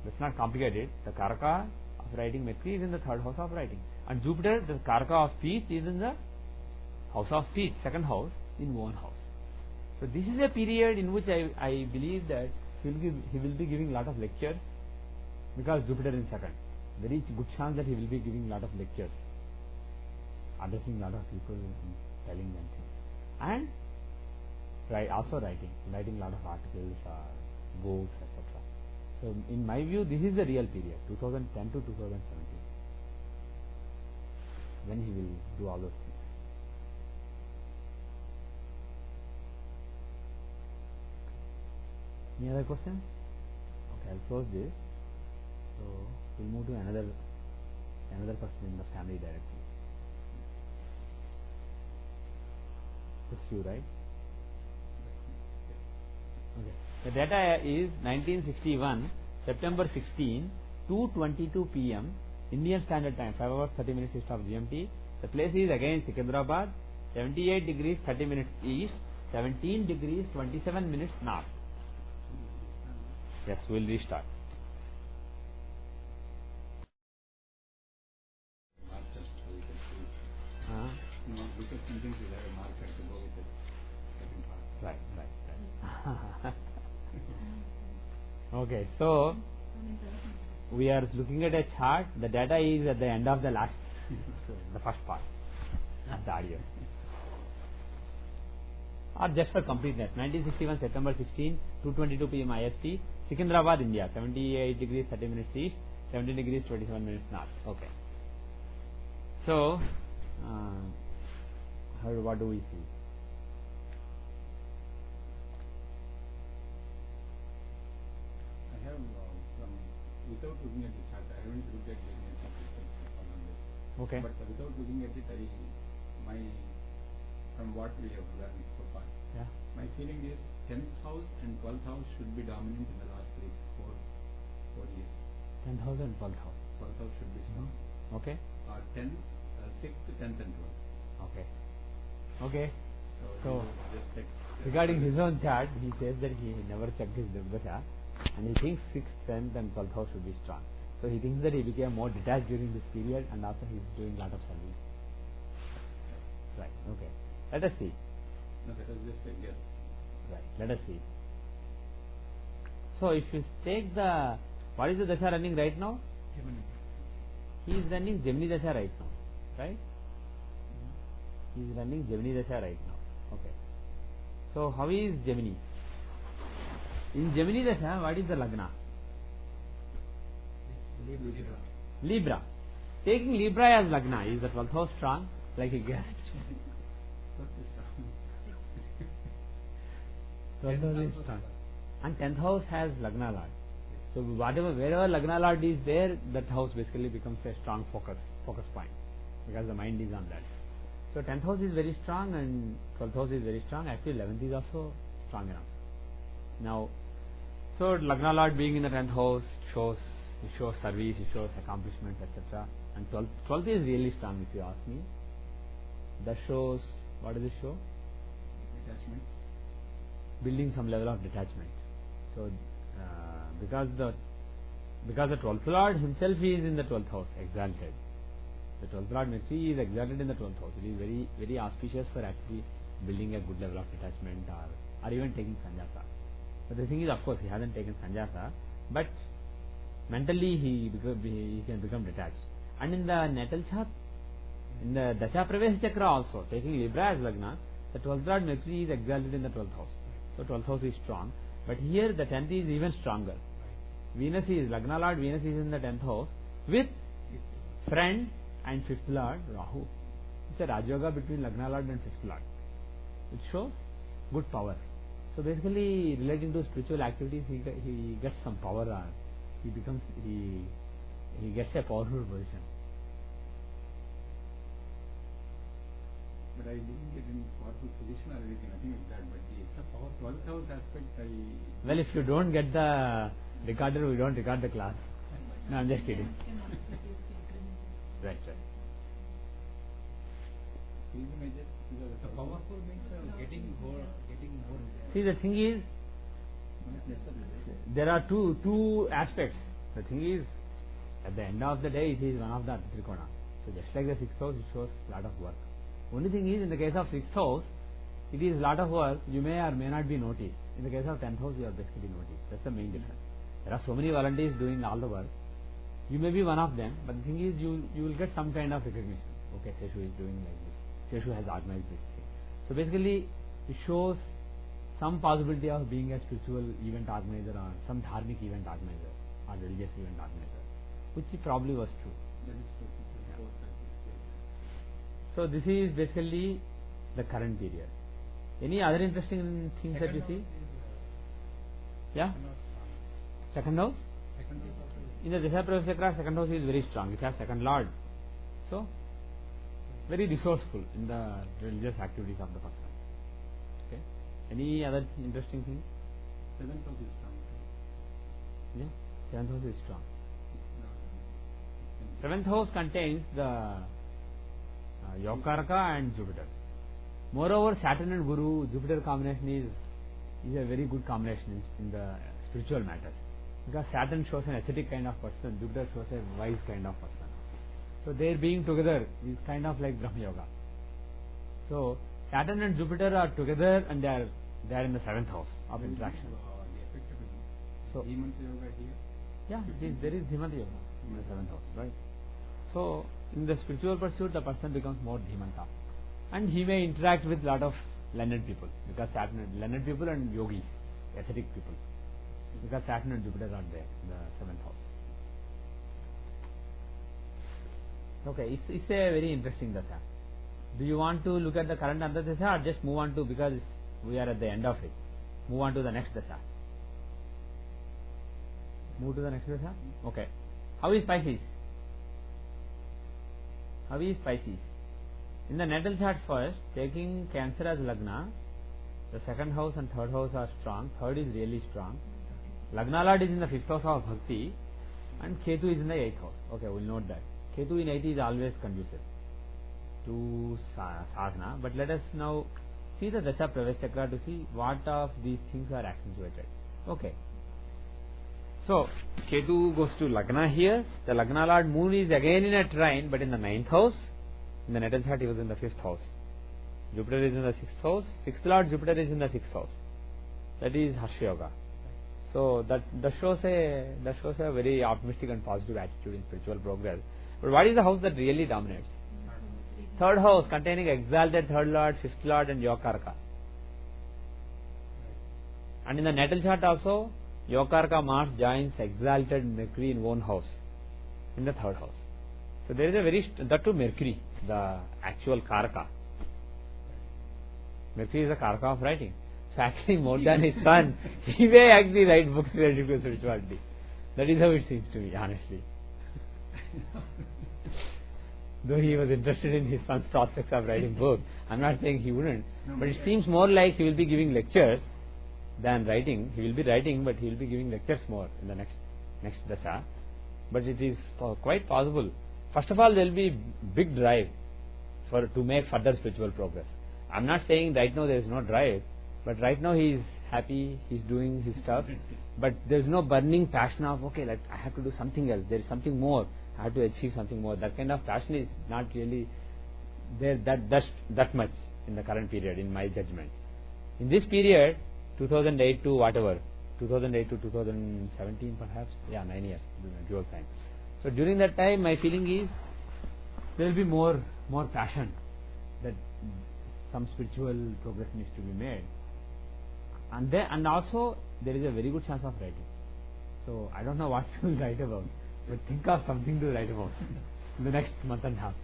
let's not complicate it, the Karaka of writing. Mercury is in the third house of writing. And Jupiter, the Karaka of speech, is in the house of speech, second house, in one house. So this is a period in which I believe that he will be giving lot of lectures, because Jupiter in second. There is good chance that he will be giving lot of lectures, addressing lot of people and telling them things. And also writing lot of articles, books, etc. So in my view, this is the real period, 2010 to 2017, when he will do all those things. Any other questions? Okay, I'll close this. So we'll move to another person in the family directly. It's you, right? Okay. The data is 1961, September 16, 2:22 p.m. Indian Standard Time, 5 hours 30 minutes east of GMT. The place is again Secunderabad, 78 degrees 30 minutes east, 17 degrees 27 minutes north. Yes, we'll restart. Markers, so we can see. No, because something will have a marker to go with the second part. Right. Okay, so we are looking at a chart. The data is at the end of the the first part of the audio. Or just for completeness, 1961 September 16, 2:22 p.m. IST, Secunderabad, India, 78 degrees 30 minutes east, 17 degrees 27 minutes north. Okay. So, what do we see? I have from without looking at the chart, I haven't looked at the nature systems on this. Okay. But without looking at it, from what we have learned so far, Yeah. my feeling is 10th house and 12th house should be dominant in the last 4 years. 10,000 and 12,000. 12th house should be strong. Okay. 10th, 6th, 10th and 12th. Okay. Okay. So, just check. regarding his own chart, he says that he never checked his Dirbhasha and he thinks 6th, 10th and 12th house should be strong. So he thinks that he became more detached during this period and also he is doing a lot of service. Right, okay. Let us see. No, that was just a guess. Right, let us see. So if you take the, what is the Dasha running right now? Gemini. He is running Gemini Dasha right now, right? He is running Gemini Dasha right now. Okay. So how is Gemini? In Gemini Dasha, what is the Lagna? Libra. Libra. Taking Libra as Lagna, is the 12th house strong? Like he guessed. 12th house is strong. And 10th house has Lagna Lord. So wherever Lagna Lord is there, that house basically becomes a strong focus point. Because the mind is on that. So 10th house is very strong and 12th house is very strong. Actually 11th is also strong enough. Now, so Lagna Lord being in the 10th house shows service, it shows accomplishment, etc. And 12th is really strong if you ask me. That shows, what does it show? Detachment. Building some level of detachment. So because the 12th Lord himself is in the 12th house, exalted. The 12th Lord Mercury is exalted in the 12th house. It is very, very auspicious for actually building a good level of detachment or even taking sannyasa. But the thing is, of course, he hasn't taken sannyasa, but mentally he can become detached. And in the natal chart, in the Dasha Pravesh Chakra also, taking Libra as Lagna, the 12th Lord Mercury is exalted in the 12th house. So 12th house is strong. But here the 10th is even stronger. Venus is, Lagna Lord Venus is in the 10th house with friend and 5th Lord Rahu. It's a Rajyoga between Lagna Lord and 5th Lord. It shows good power. So basically relating to spiritual activities, he gets some power. He gets a powerful position. But I didn't get any powerful position or anything, nothing like that. But the power 12th house aspect, Well, if you don't get the recorder, we don't record the class. No, I'm just kidding. Right. the powerful means getting more. See, the thing is, there are two aspects. The thing is, at the end of the day, it is one of the Trikona. So just like the 6th house, it shows lot of work. Only thing is, in the case of 6th house, it is lot of work, you may or may not be noticed. In the case of 10th house, you are basically noticed. That's the main difference. There are so many volunteers doing all the work. You may be one of them, but the thing is, you will get some kind of recognition. Okay, Seshu is doing like this. Seshu has organized this thing. So basically, it shows some possibility of being a spiritual event organizer or some dharmic event organizer or religious event organizer, which probably was true. So this is basically the current period. Any other interesting things that you see? Yeah? Second house? In the Dasha Pravesh Chakra, second house is very strong. It has second lord. So, very resourceful in the religious activities of the person. Okay. Any other interesting thing? 7th house is strong. Yeah, 7th house is strong. 7th house contains the Yokaraka and Jupiter. Moreover, Saturn and Guru, Jupiter combination is a very good combination in the spiritual matters. Because Saturn shows an ascetic kind of person, Jupiter shows a wise kind of person. So their being together is kind of like Brahma Yoga. So Saturn and Jupiter are together and they are in the 7th house of interaction. The effect of it. So Hemanta Yoga here. yeah, there is Dhimanta Yoga in the 7th house, right? So in the spiritual pursuit, the person becomes more Dhimanta, and he may interact with lot of learned people, because Saturn, learned people and yogis, ascetic people, because Saturn and Jupiter are there in the 7th house. Okay, it's a very interesting dasha. Do you want to look at the current Antardasha or just move on to, because we are at the end of it, move on to the next dasha? Move to the next dasha? Okay. How is Pisces? How is Pisces? In the natal chart first, taking Cancer as Lagna, the 2nd house and 3rd house are strong, 3rd is really strong. Lagna Lord is in the 5th house of Bhakti and Ketu is in the 8th house. Okay, we'll note that. Ketu in 8 is always conducive to sadhana, but let us now see the Dasha Pravesh Chakra to see what of these things are accentuated. Okay. So, Ketu goes to Lagna here. The Lagna Lord Moon is again in a trine, but in the 9th house. In the natal chart, he was in the 5th house. Jupiter is in the 6th house. 6th Lord Jupiter is in the 6th house. That is Harsha Yoga. So that shows a very optimistic and positive attitude in spiritual progress. But what is the house that really dominates? 3rd house, containing exalted 3rd Lord, 5th Lord, and Yokarka. And in the natal chart also, Yokarka Mars joins exalted Mercury in one house, in the 3rd house. So there is that too Mercury, the actual Karaka. Mercury is the Karaka of writing. So actually more than his son, he may actually write books related to spirituality. That is how it seems to me, honestly. Though he was interested in his son's prospects of writing books, I'm not saying he wouldn't, but it seems more like he will be giving lectures than writing. He will be writing, but he will be giving lectures more in the next dasha. But it is quite possible. First of all, there will be big drive to make further spiritual progress. I'm not saying right now there is no drive, but right now he is happy, he is doing his stuff, but there is no burning passion of, okay, like I have to do something else, there is something more, I have to achieve something more. That kind of passion is not really there that much in the current period, in my judgment. In this period, 2008 to whatever, 2008 to 2017 perhaps, 9 years, dual sign. So during that time, my feeling is there will be more passion that some spiritual progress needs to be made, and also there is a very good chance of writing. So I don't know what to write about, but think of something to write about in the next month and a half.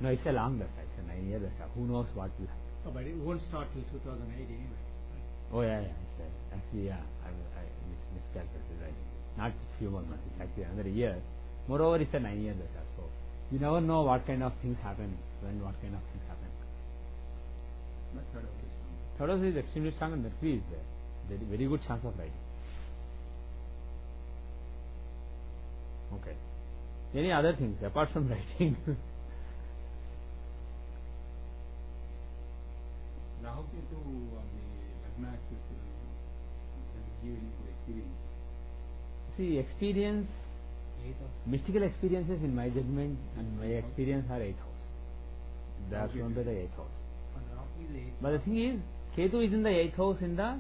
No, it's a long dasha, it's a 9-year dasha. Who knows what will happen? Oh, but it won't start till 2008 anyway. Oh yeah. Actually, I miscalculated, right? Not few more months, it's actually another year. Moreover, it's a 9-year dasha, so you never know what kind of things happen, when what kind of things happen. But Third house is extremely strong and Mercury is there. There is very good chance of writing. Okay. Any other things apart from writing? Rahu Ketu on the Lagna axis will give any good experience. See, experience, mystical experiences in my judgment and my experience are 8th house. They are shown by the 8th house. But the thing is, Ketu is in the 8th house in the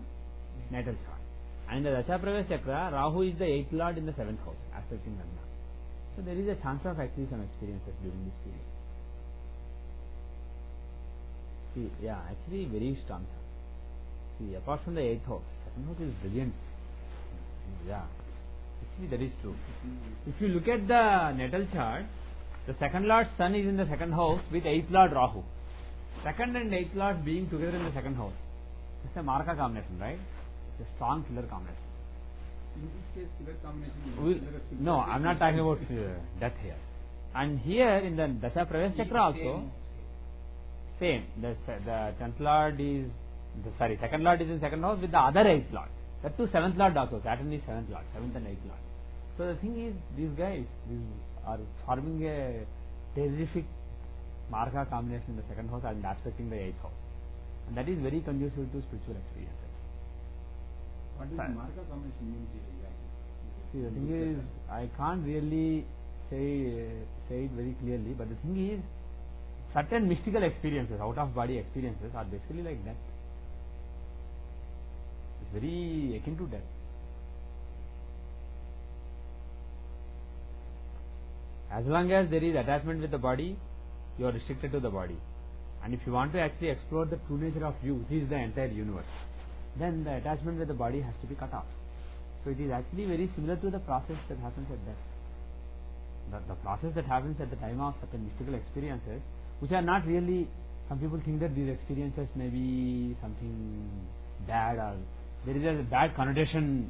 natal chart. And the Dasha Pravesh Chakra, Rahu is the 8th Lord in the 7th house, aspecting Lagna. So there is a chance of actually some experiences during this period. See, actually very strong. See, apart from the 8th house, 7th house is brilliant. Actually that is true. If you look at the natal chart, the 2nd Lord's Sun is in the 2nd house with 8th Lord Rahu. 2nd and 8th Lords being together in the 2nd house. It's a Marka combination, right? It's a strong killer combination. In this case, killer combination. No, I'm not talking about death here. And here in the Dasha Pravesh Chakra also, same. The 10th Lord is, 2nd Lord is in 2nd house with the other 8th Lord. That too 7th Lord also. Saturn is 7th Lord, 7th and 8th Lord. So the thing is, these guys are forming a terrific Marka combination in the second house and aspecting the 8th house. And that is very conducive to spiritual experiences. What does Fine. Marka combination mean here exactly? See, the thing is, I can't really say it very clearly, but the thing is, certain mystical experiences, out of body experiences, are basically like that. It's very akin to death. As long as there is attachment with the body, you are restricted to the body. And if you want to actually explore the true nature of you, which is the entire universe, then the attachment with the body has to be cut off. So it is actually very similar to the process that happens at death. The process that happens at the time of certain mystical experiences, which are not really, some people think that these experiences may be something bad, or there is a bad connotation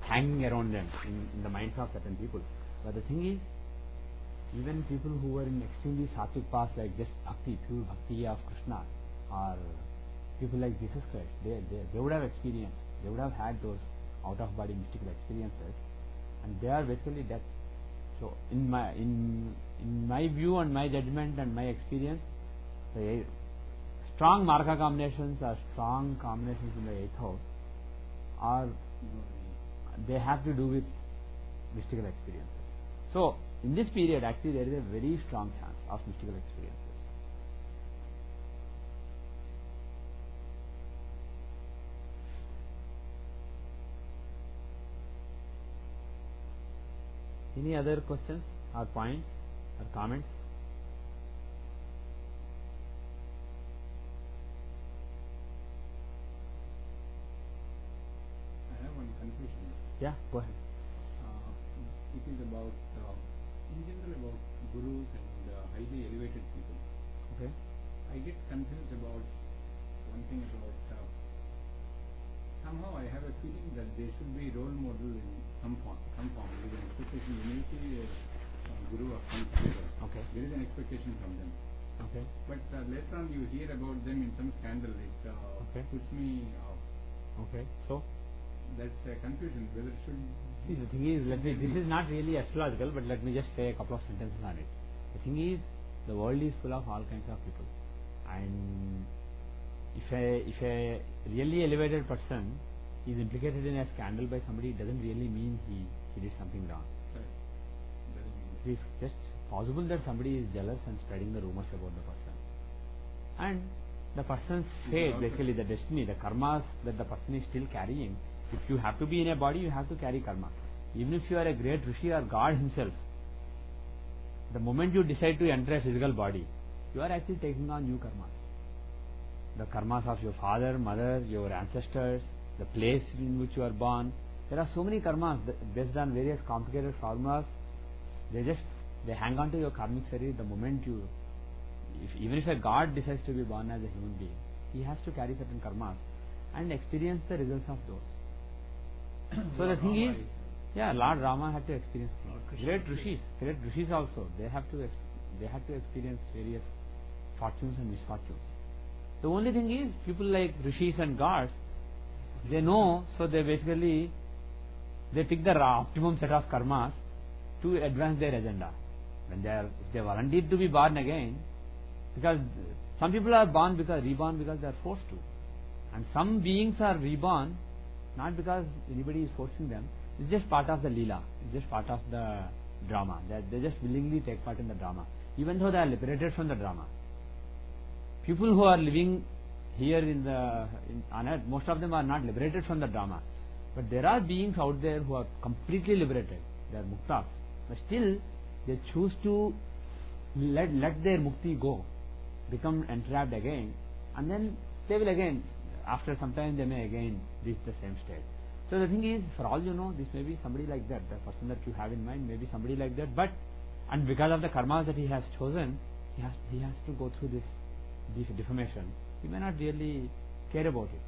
hanging around them in the minds of certain people. But the thing is, even people who are in extremely sattvic paths, like just bhakti, pure bhakti of Krishna, or people like Jesus Christ, they would have experienced, they would have had those out of body mystical experiences, and they are basically death. So in my view and my judgment and my experience, the strong marka combinations or strong combinations in the 8th house are, they have to do with mystical experiences. So in this period, actually there is a very strong chance of mystical experiences. Any other questions or points or comments? I have one confusion. Yeah, go ahead. It is about, in general, about gurus and highly elevated people. Okay. I get confused about one thing about, somehow I have a feeling that they should be role model in some form. There is an expectation, immediately a guru of some flavor. Okay. There is an expectation from them. Okay. But later on you hear about them in some scandal, it Okay. puts me off. Okay. So That's a confusion, whether should... see, the thing is, this is not really astrological, but let me just say a couple of sentences on it. The thing is, the world is full of all kinds of people, and if a really elevated person is implicated in a scandal by somebody, it doesn't really mean he did something wrong. Correct. Doesn't mean It is just possible that somebody is jealous and spreading the rumors about the person, and the person's fate, basically the destiny, the karmas that the person is still carrying. If you have to be in a body, you have to carry karma. Even if you are a great rishi or God himself, the moment you decide to enter a physical body, you are actually taking on new karmas. The karmas of your father, mother, your ancestors, the place in which you are born. There are so many karmas based on various complicated formulas. They hang on to your karmic sharir the moment you, even if a God decides to be born as a human being, he has to carry certain karmas and experience the results of those. So the thing is, yeah, Lord Rama had to experience things. Great rishis also, they had to experience various fortunes and misfortunes. The only thing is, people like rishis and gods, they know, so they basically pick the optimum set of karmas to advance their agenda. When if they volunteer to be born again, because some people are reborn because they are forced to, and some beings are reborn not because anybody is forcing them. It's just part of the leela. It's just part of the drama. They just willingly take part in the drama, even though they are liberated from the drama. People who are living here on earth, most of them are not liberated from the drama. But there are beings out there who are completely liberated. They are mukta, but still they choose to let their mukti go, become entrapped again, and then they will again, after some time, they may again reach the same state. So the thing is, for all you know, this may be somebody like that. The person that you have in mind may be somebody like that, and because of the karmas that he has chosen, he has to go through this deformation. He may not really care about it.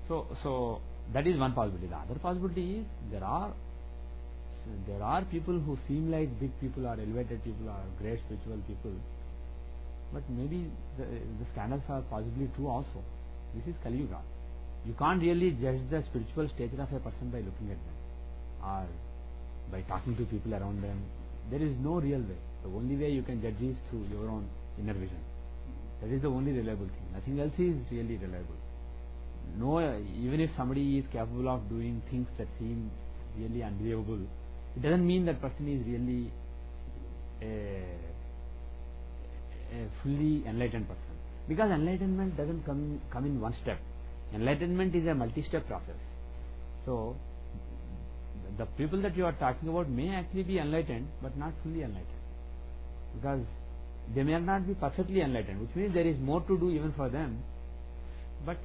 So that is one possibility. The other possibility is there are people who seem like big people or elevated people or great spiritual people, but maybe the scandals are possibly true also. This is Kali Yuga. You can't really judge the spiritual stature of a person by looking at them or by talking to people around them. there is no real way. The only way you can judge is through your own inner vision. That is the only reliable thing. Nothing else is really reliable. No, even if somebody is capable of doing things that seem really unbelievable, it doesn't mean that person is really a fully enlightened person. Because enlightenment doesn't come in one step. Enlightenment is a multi-step process. So, the people that you are talking about may actually be enlightened, but not fully enlightened. Because they may not be perfectly enlightened, which means there is more to do even for them, but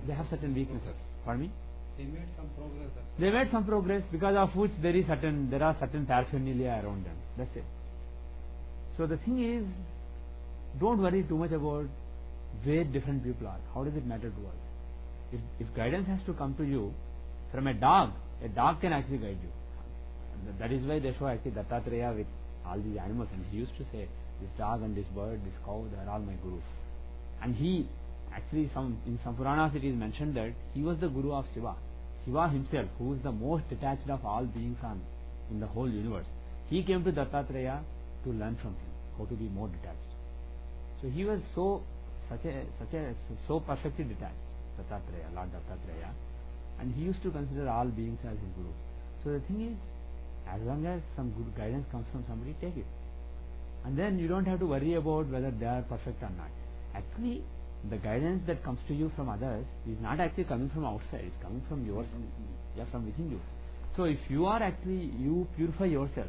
they have certain weaknesses. Pardon me? They made some progress. They made some progress, because of which there are certain paraphernalia around them. That's it. So the thing is, don't worry too much about where different people are. How does it matter to us? If guidance has to come to you from a dog can actually guide you. That is why they show actually Dattatreya with all these animals, and he used to say, this dog and this bird, this cow, they are all my gurus. And he actually, in some Puranas it is mentioned that he was the guru of Shiva. Shiva himself, who is the most detached of all beings in the whole universe, he came to Dattatreya to learn from him how to be more detached. So he was so perfectly detached, Dattatreya, Lord Dattatreya, and he used to consider all beings as his guru. So the thing is, as long as some good guidance comes from somebody, take it. And then you don't have to worry about whether they are perfect or not. Actually, the guidance that comes to you from others is not actually coming from outside, it's coming from yourself, from within you. So if you purify yourself,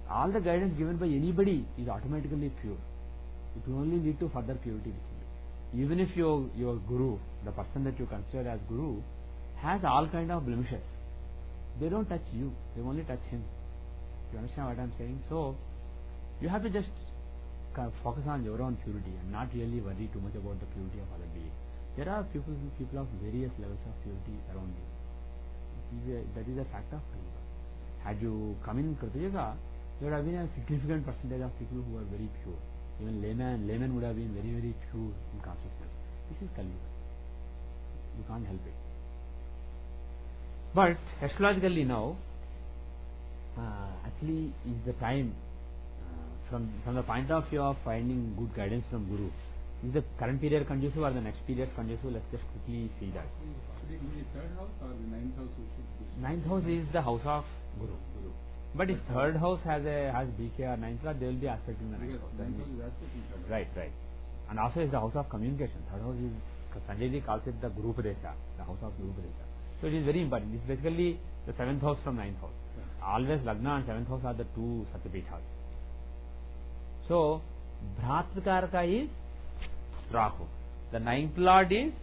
all the guidance given by anybody is automatically pure. It will only lead to further purity within you. Even if your guru, the person that you consider as guru, has all kind of blemishes, they don't touch you, they only touch him. You understand what I am saying? So you have to just focus on your own purity and not really worry too much about the purity of other beings. There are people of various levels of purity around you. That is a fact of life. Had you come in Krita Yuga, there would have been a significant percentage of people who are very pure. Even laymen would have been very, very pure in consciousness. This is Kali Yuga. You can't help it. But astrologically now, actually is the time, from the point of view of finding good guidance from Guru, is the current period conducive or the next period conducive? Let's just quickly see that. Should it be the third house or the ninth house? Ninth house is the house of Guru. But if third house has BK or ninth lord, they will be aspecting the ninth house. Ninth house is aspecting third house. Right. And also is the house of communication. Third house is, Sanjay ji calls it the Guru Padesha, the house of Guru Padesha. So it is very important. It's basically the seventh house from ninth house. Always Lagna and seventh house are the two Satyapithas. So Bhratrakaraka is Rahu. The ninth lord is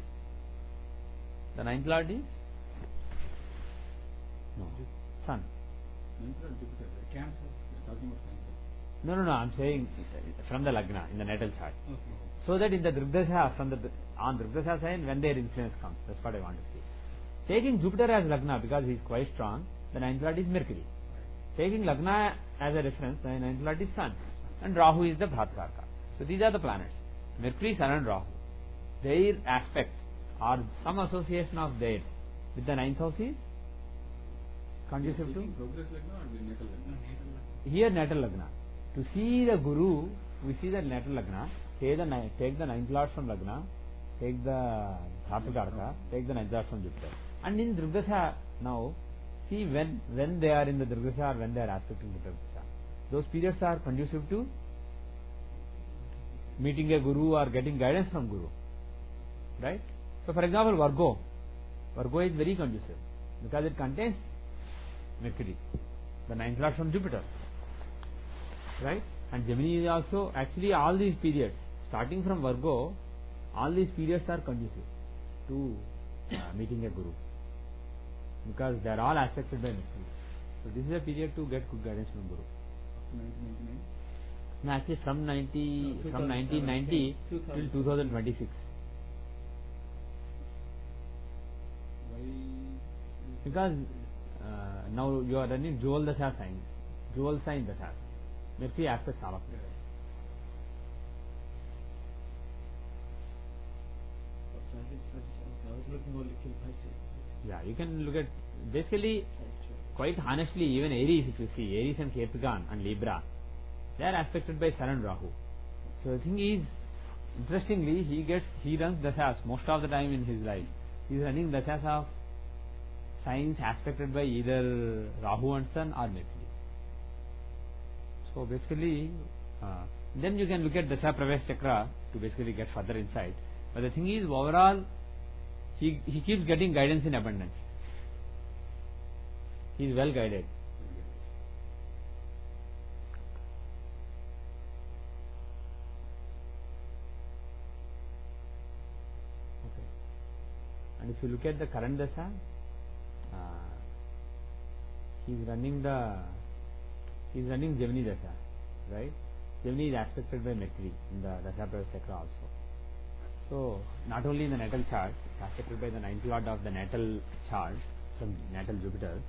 no, Sun. Ninth lord Jupiter. Cancer. You're talking about Cancer. No, I'm saying from the Lagna in the natal chart. Okay. So that in the Drigdasha, on Drigdasha sign, when their influence comes, that's what I want to see. Taking Jupiter as Lagna, because he is quite strong, the ninth lord is Mercury. Taking Lagna as a reference, the ninth lord is Sun. And Rahu is the Bhratrakaraka. So these are the planets. Mercury, Sun and Rahu. Their aspect or some association of theirs with the ninth house is conducive to progress Lagna or the natal Lagna? here natal Lagna. To see the Guru, we see the natal Lagna, take the ninth lord from Lagna, take the Bhratrakaraka, take the ninth lord from Jupiter. And in Drigdasha now, see when they are in the Drigdasha or when they are aspecting the Drigdasha. Those periods are conducive to meeting a Guru or getting guidance from Guru. Right? So for example, Virgo is very conducive because it contains Mercury, the ninth lord from Jupiter. Right? And Gemini is also, actually all these periods, starting from Virgo, all these periods are conducive to meeting a Guru. Because they are all aspected by Mercury. So this is a period to get good guidance from Guru. Up to 1999? No, actually from 1990 till 2026. Why? Because now you are running dual dasha signs, dual sign dasha. Mercury aspects all of them. I was looking only till Pisces. Yeah, you can look at basically quite honestly, even Aries, if you see, Aries and Capricorn and Libra, they are aspected by Sun and Rahu. So the thing is, interestingly, he runs dasas most of the time in his life. He is running dasas of signs aspected by either Rahu and Sun or Mercury. So basically, then you can look at Dasa Pravesh Chakra to basically get further insight. But the thing is, overall, he keeps getting guidance in abundance. He is well guided. Okay. And if you look at the current Dasa, he is running Gemini Dasa, right? Gemini is aspected by Mercury in the Dasa Pravesh Chakra also. So, not only in the natal chart, it's aspected by the 9th lord of the natal chart from natal Jupiter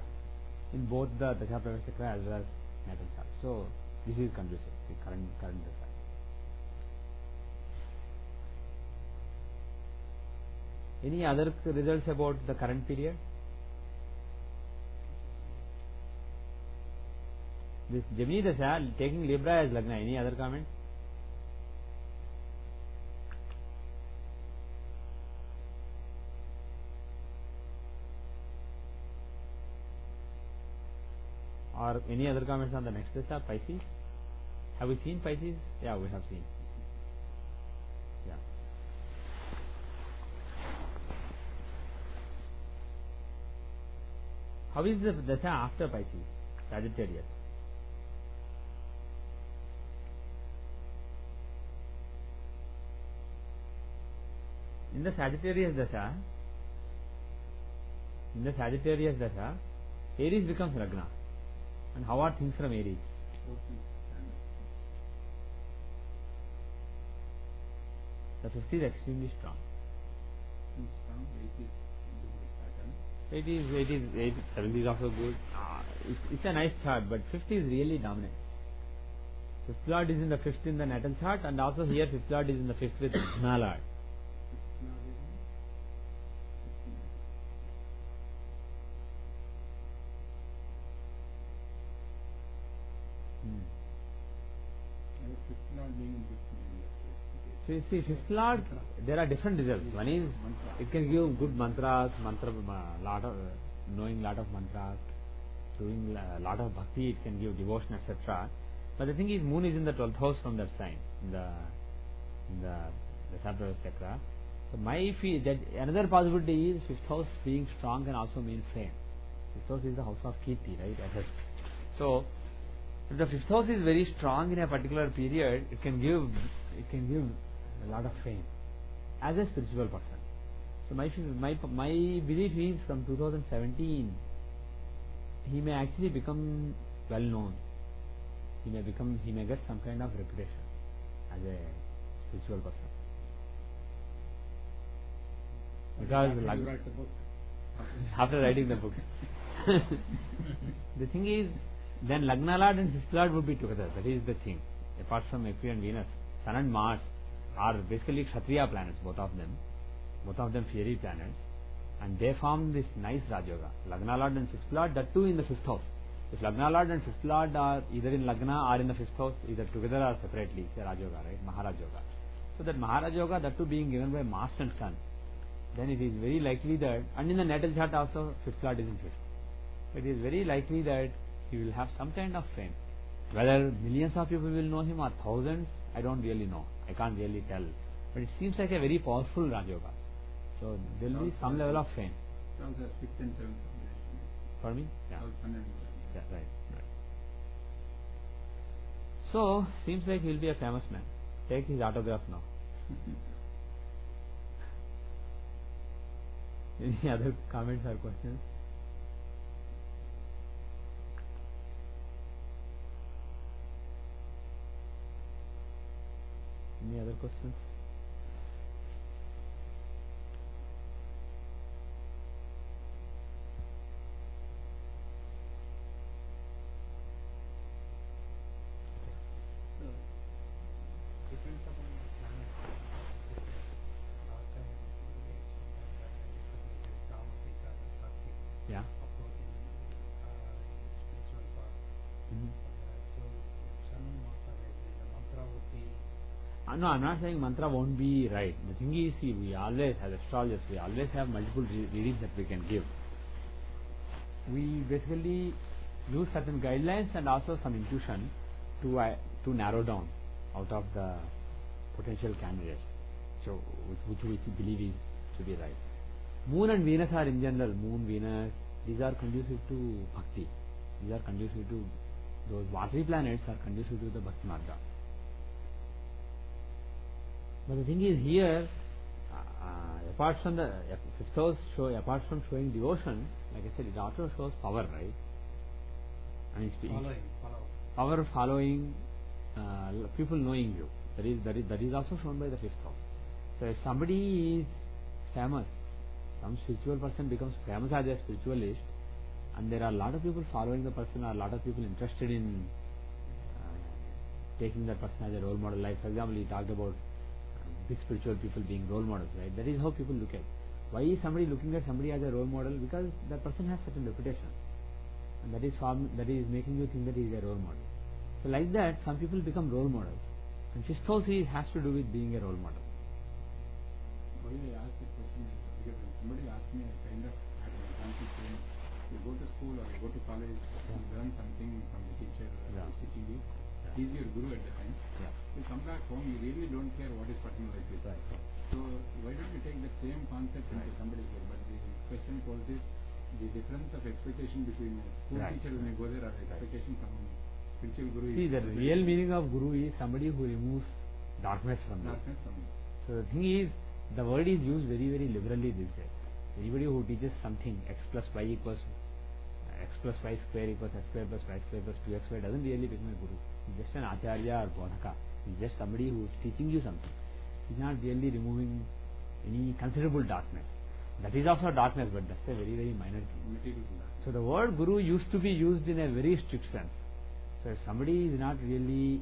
in both the Dasha Pravesh Chakra as well as natal chart. So, this is conducive, the current Dasha. Any other results about the current period? This Gemini Dasha taking Libra as Lagna. Any other comments? Or any other comments on the next Dasha, Pisces? Have we seen Pisces? Yeah, we have seen. Yeah. How is the Dasha after Pisces? Sagittarius. In the Sagittarius Dasha, Aries becomes Lagna. And how are things from Aries? The 50 is extremely strong. 70 is also good. It's a nice chart, but 50 is really dominant. 5th lord is in the 5th in the natal chart, and also here 5th lord is in the 5th with Lagna lord. See, 5th lord, there are different results. One is, it can give good mantras, knowing lot of mantras, doing a lot of bhakti, it can give devotion, etc. But the thing is, moon is in the 12th house from that sign, in the Sapravesh Chakra. So my feel that another possibility is 5th house being strong can also mean fame. 5th house is the house of Kirti, right? So if the 5th house is very strong in a particular period, it can give a lot of fame as a spiritual person. So my belief is from 2017 he may actually become well known. He may get some kind of reputation as a spiritual person. Because after writing the book. The thing is, then Lagna Lord and 5th Lord would be together. That is the thing. Apart from Mercury and Venus, Sun and Mars are basically Kshatriya planets, both of them fiery planets, and they form this nice Raj Yoga. Lagna Lord and 5th Lord, that too in the 5th house. If Lagna Lord and 5th Lord are either in Lagna or in the 5th house, either together or separately, it's a Raj Yoga, right? Maharaj Yoga. So that Maharaj Yoga, that too being given by Mars and Sun, then it is very likely that, and in the natal chart also 5th Lord is in 5th. It is very likely that he will have some kind of fame. Whether millions of people will know him or thousands, I don't really know. I can't really tell. But it seems like a very powerful Raj Yoga. So there will be some level of fame. For me? Yeah. Yeah, right. So, seems like he will be a famous man. Take his autograph now. Any other comments or questions? Any other questions? Depends upon the planets. Last time sometime back I discussed with Rama Pita, Sakti, Yeah. approaching No, I'm not saying mantra won't be right. The thing is, see, we always, as astrologers, we always have multiple readings that we can give. We basically use certain guidelines and also some intuition to narrow down out of the potential candidates, so which we believe is to be right. Moon and Venus are in general, Moon, Venus, these are conducive to bhakti. These are conducive to, those watery planets are conducive to the bhakti marga. But the thing is here, apart from the fifth house apart from showing devotion, like I said, it also shows power, right? I mean, power following, people knowing you. That is also shown by the fifth house. So if somebody is famous, some spiritual person becomes famous as a spiritualist, and there are a lot of people following the person, or a lot of people interested in taking that person as a role model. Like for example, he talked about big spiritual people being role models, right? That is how people look at. Why is somebody looking at somebody as a role model? Because that person has certain reputation, and that is making you think that he is a role model. So like that, some people become role models, and fifth house has to do with being a role model. Why I asked the question is because when somebody asked me, I kind of had an fancy saying, you go to school or you go to college, you learn something from the teacher who is teaching you. He's your guru at the time. You come back home, you really don't care what is personal life is. So why don't you take the same concept into somebody's life? But the question posed is the difference of expectation between a school teacher when you go there or expectation from spiritual guru. See, the real meaning of guru is somebody who removes darkness from you. So the thing is, the word is used very, very liberally these days. Anybody who teaches something, x plus y square equals x square plus y square plus 2xy doesn't really become a guru. He's just an acharya or bodhaka. He's just somebody who is teaching you something. He's not really removing any considerable darkness. That is also darkness, but that's a very, very minor thing. So the word guru used to be used in a very strict sense. So if somebody is not really,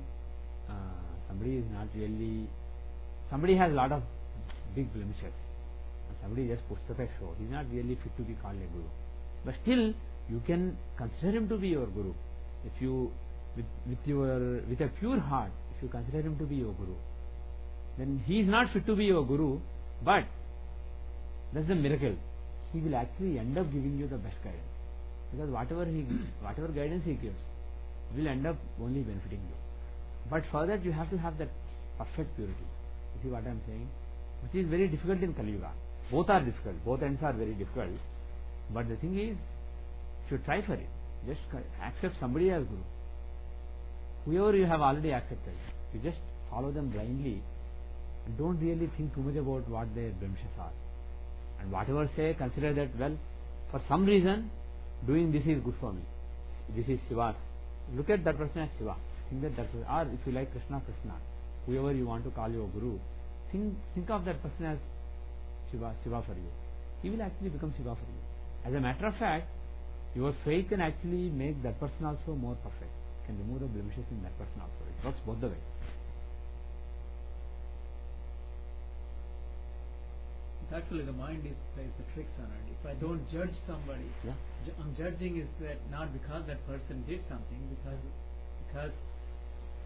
somebody has a lot of big blemishes, and somebody just puts up a show, he's not really fit to be called a guru. But still, you can consider him to be your guru. If you, with a pure heart, if you consider him to be your guru, then he is not fit to be your guru, but that's the miracle. He will actually end up giving you the best guidance, because whatever guidance he gives will end up only benefiting you. But for that you have to have that perfect purity. You see what I am saying? Which is very difficult in Kali Yuga. Both are difficult. Both ends are very difficult. But the thing is, you should try for it. Just accept somebody as guru. Whoever you have already accepted, you just follow them blindly and don't really think too much about what their blemishes are. And whatever say, consider that, well, for some reason, doing this is good for me. This is Shiva. Look at that person as Shiva. Think that person, or if you like Krishna, whoever you want to call your guru, think of that person as Shiva for you. He will actually become Shiva for you. As a matter of fact, your faith can actually make that person also more perfect. Can remove the blemishes in that person also. It works both the way. Actually, the mind plays the tricks on it. If I don't judge somebody, I'm judging is that not because that person did something, because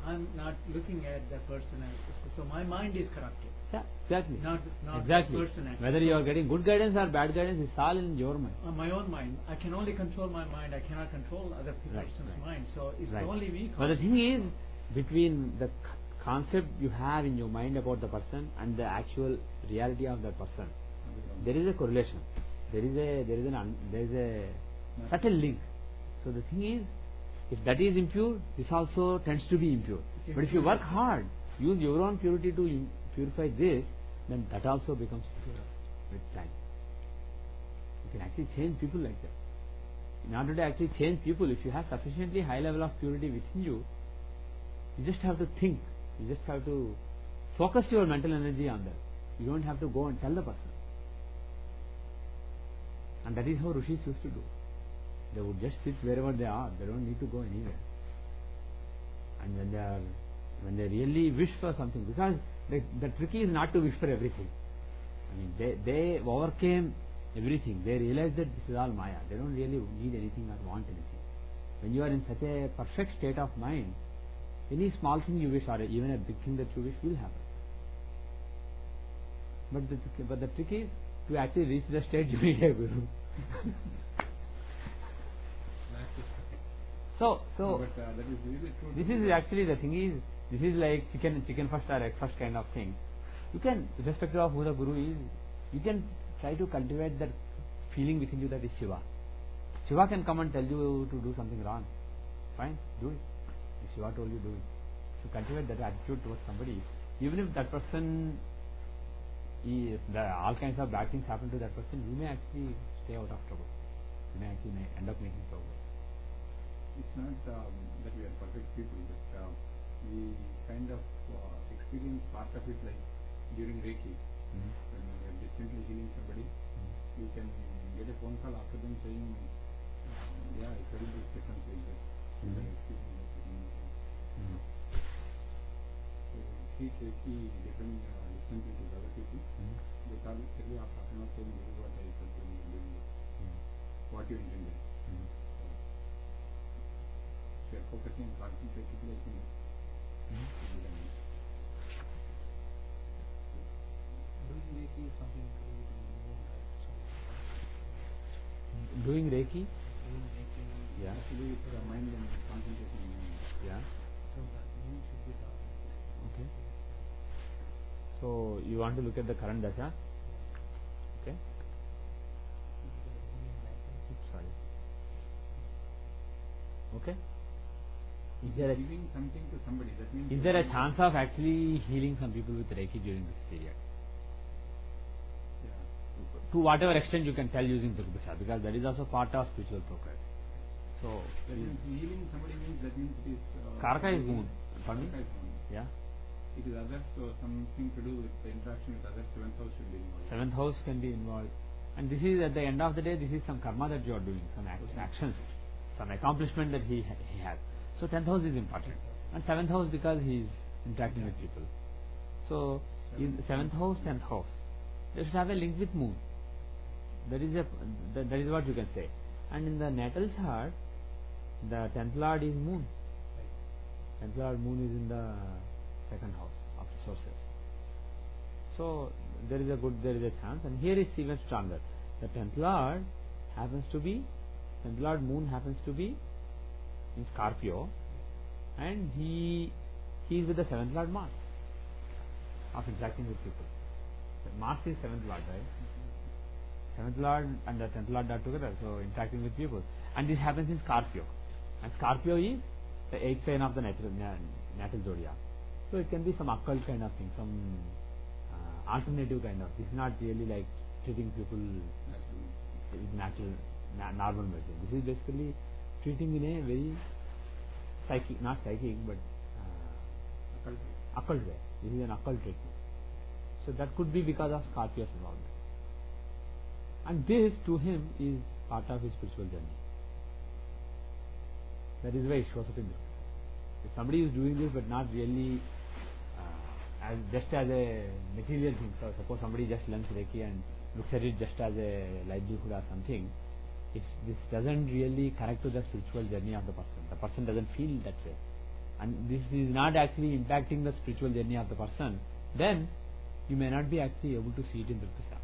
I'm not looking at that person as, so my mind is corrupted. Yeah, exactly. Not exactly. The person. Actually. Whether you are getting good guidance or bad guidance, it's all in your mind. My own mind. I can only control my mind. I cannot control other person's mind. So it's only me. But the thing is, between the concept you have in your mind about the person and the actual reality of that person, there is a correlation. There is a subtle link. So the thing is, if that is impure, this also tends to be impure. But if you work hard, use your own purity to purify this, then that also becomes pure with time. You can actually change people like that. In order to actually change people, if you have sufficiently high level of purity within you, you just have to think. You just have to focus your mental energy on that. You don't have to go and tell the person. And that is how Rishis used to do. They would just sit wherever they are. They don't need to go anywhere. And when they really wish for something, because the trick is not to wish for everything. I mean, they overcame everything. They realized that this is all Maya. They don't really need anything or want anything. When you are in such a perfect state of mind, any small thing you wish or even a big thing that you wish will happen. But the trick is to actually reach the state you need a guru. So But that is really true. this is actually the thing is, this is like chicken first or egg first kind of thing. You can, irrespective of who the guru is, you can try to cultivate that feeling within you that is Shiva. Shiva can come and tell you to do something wrong. Fine, do it. If Shiva told you, do it. So cultivate that attitude towards somebody. Even if that person, all kinds of bad things happen to that person, you may actually stay out of trouble. You may actually end up making trouble. It's not that we are perfect people, but we kind of experience part of it, like during Reiki. Mm-hmm. When we are distantly healing somebody, you can get a phone call after them saying, yeah, I felt this difference like this. You can experience that again. Mm-hmm. So treat Reiki different distantly to other people. They call it really after not saying this is what I felt when you were doing this. What you intended. If you are focusing on concentratedly, I think Doing Reiki is something to do with the moon, right? So, Doing Reiki? doing Reiki, Yeah. actually it's mind and concentration. Yeah. so that moon should be down. Okay. So you want to look at the current dasha? Okay. Oops, sorry. Okay. Is there a Giving something to somebody, that means Is there a chance of actually healing some people with Reiki during this period? Yeah. To whatever extent you can tell using Durgasha, because that is also part of spiritual progress. So, That means healing somebody means that means it is Karaka is moon. Pardon me? Karaka is moon. Yeah. It is others, so something to do with the interaction with others. Seventh house should be involved. Seventh house can be involved. And this is at the end of the day, this is some karma that you are doing, some actions, some accomplishment that he has. So 10th house is important. And 7th house because he is interacting with people. So in 7th house, 10th house, they should have a link with moon. That is what you can say. And in the natal chart, the 10th lord is moon. 10th lord moon is in the 2nd house of resources. So there is a chance, and here is even stronger. The 10th lord happens to be, 10th lord moon happens to be in Scorpio, and he is with the 7th lord Mars of interacting with people. Mars is 7th lord, right? 7th lord and the 10th lord are together, so interacting with people. And this happens in Scorpio. And Scorpio is the 8th sign of the natal zodiac. So it can be some occult kind of thing, some alternative kind of. This is not really like treating people with natural, normal medicine. This is basically treating in a very psychic, not psychic, but occult way. This is an occult treatment. So that could be because of Scorpio's involvement. And this to him is part of his spiritual journey. That is why it shows up in this. If somebody is doing this but not really just as a material thing, so suppose somebody just learns Reiki and looks at it just as a livelihood or something, if this doesn't really connect to the spiritual journey of the person doesn't feel that way, and this is not actually impacting the spiritual journey of the person, then you may not be actually able to see it in Durgasha.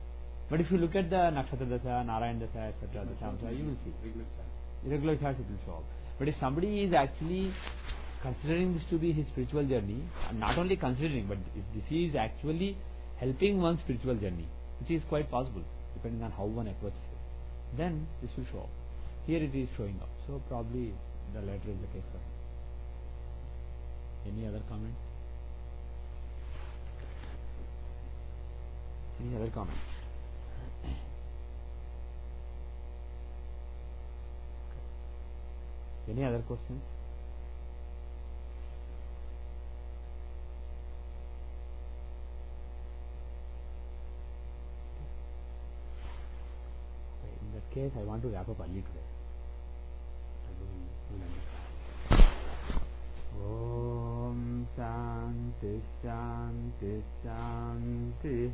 But if you look at the Nakshatra Dasha, Narayan Dasha, etc., you will see. Irregular charts it will show up. But if somebody is actually considering this to be his spiritual journey, and not only considering, but if this is actually helping one's spiritual journey, which is quite possible, depending on how one approaches it, then this will show up. Here it is showing up. So probably the latter is the case for him. Any other comments? Any other comments? Any other questions? Okay, in that case, I want to wrap up early today. Om Shanti Shanti Shanti.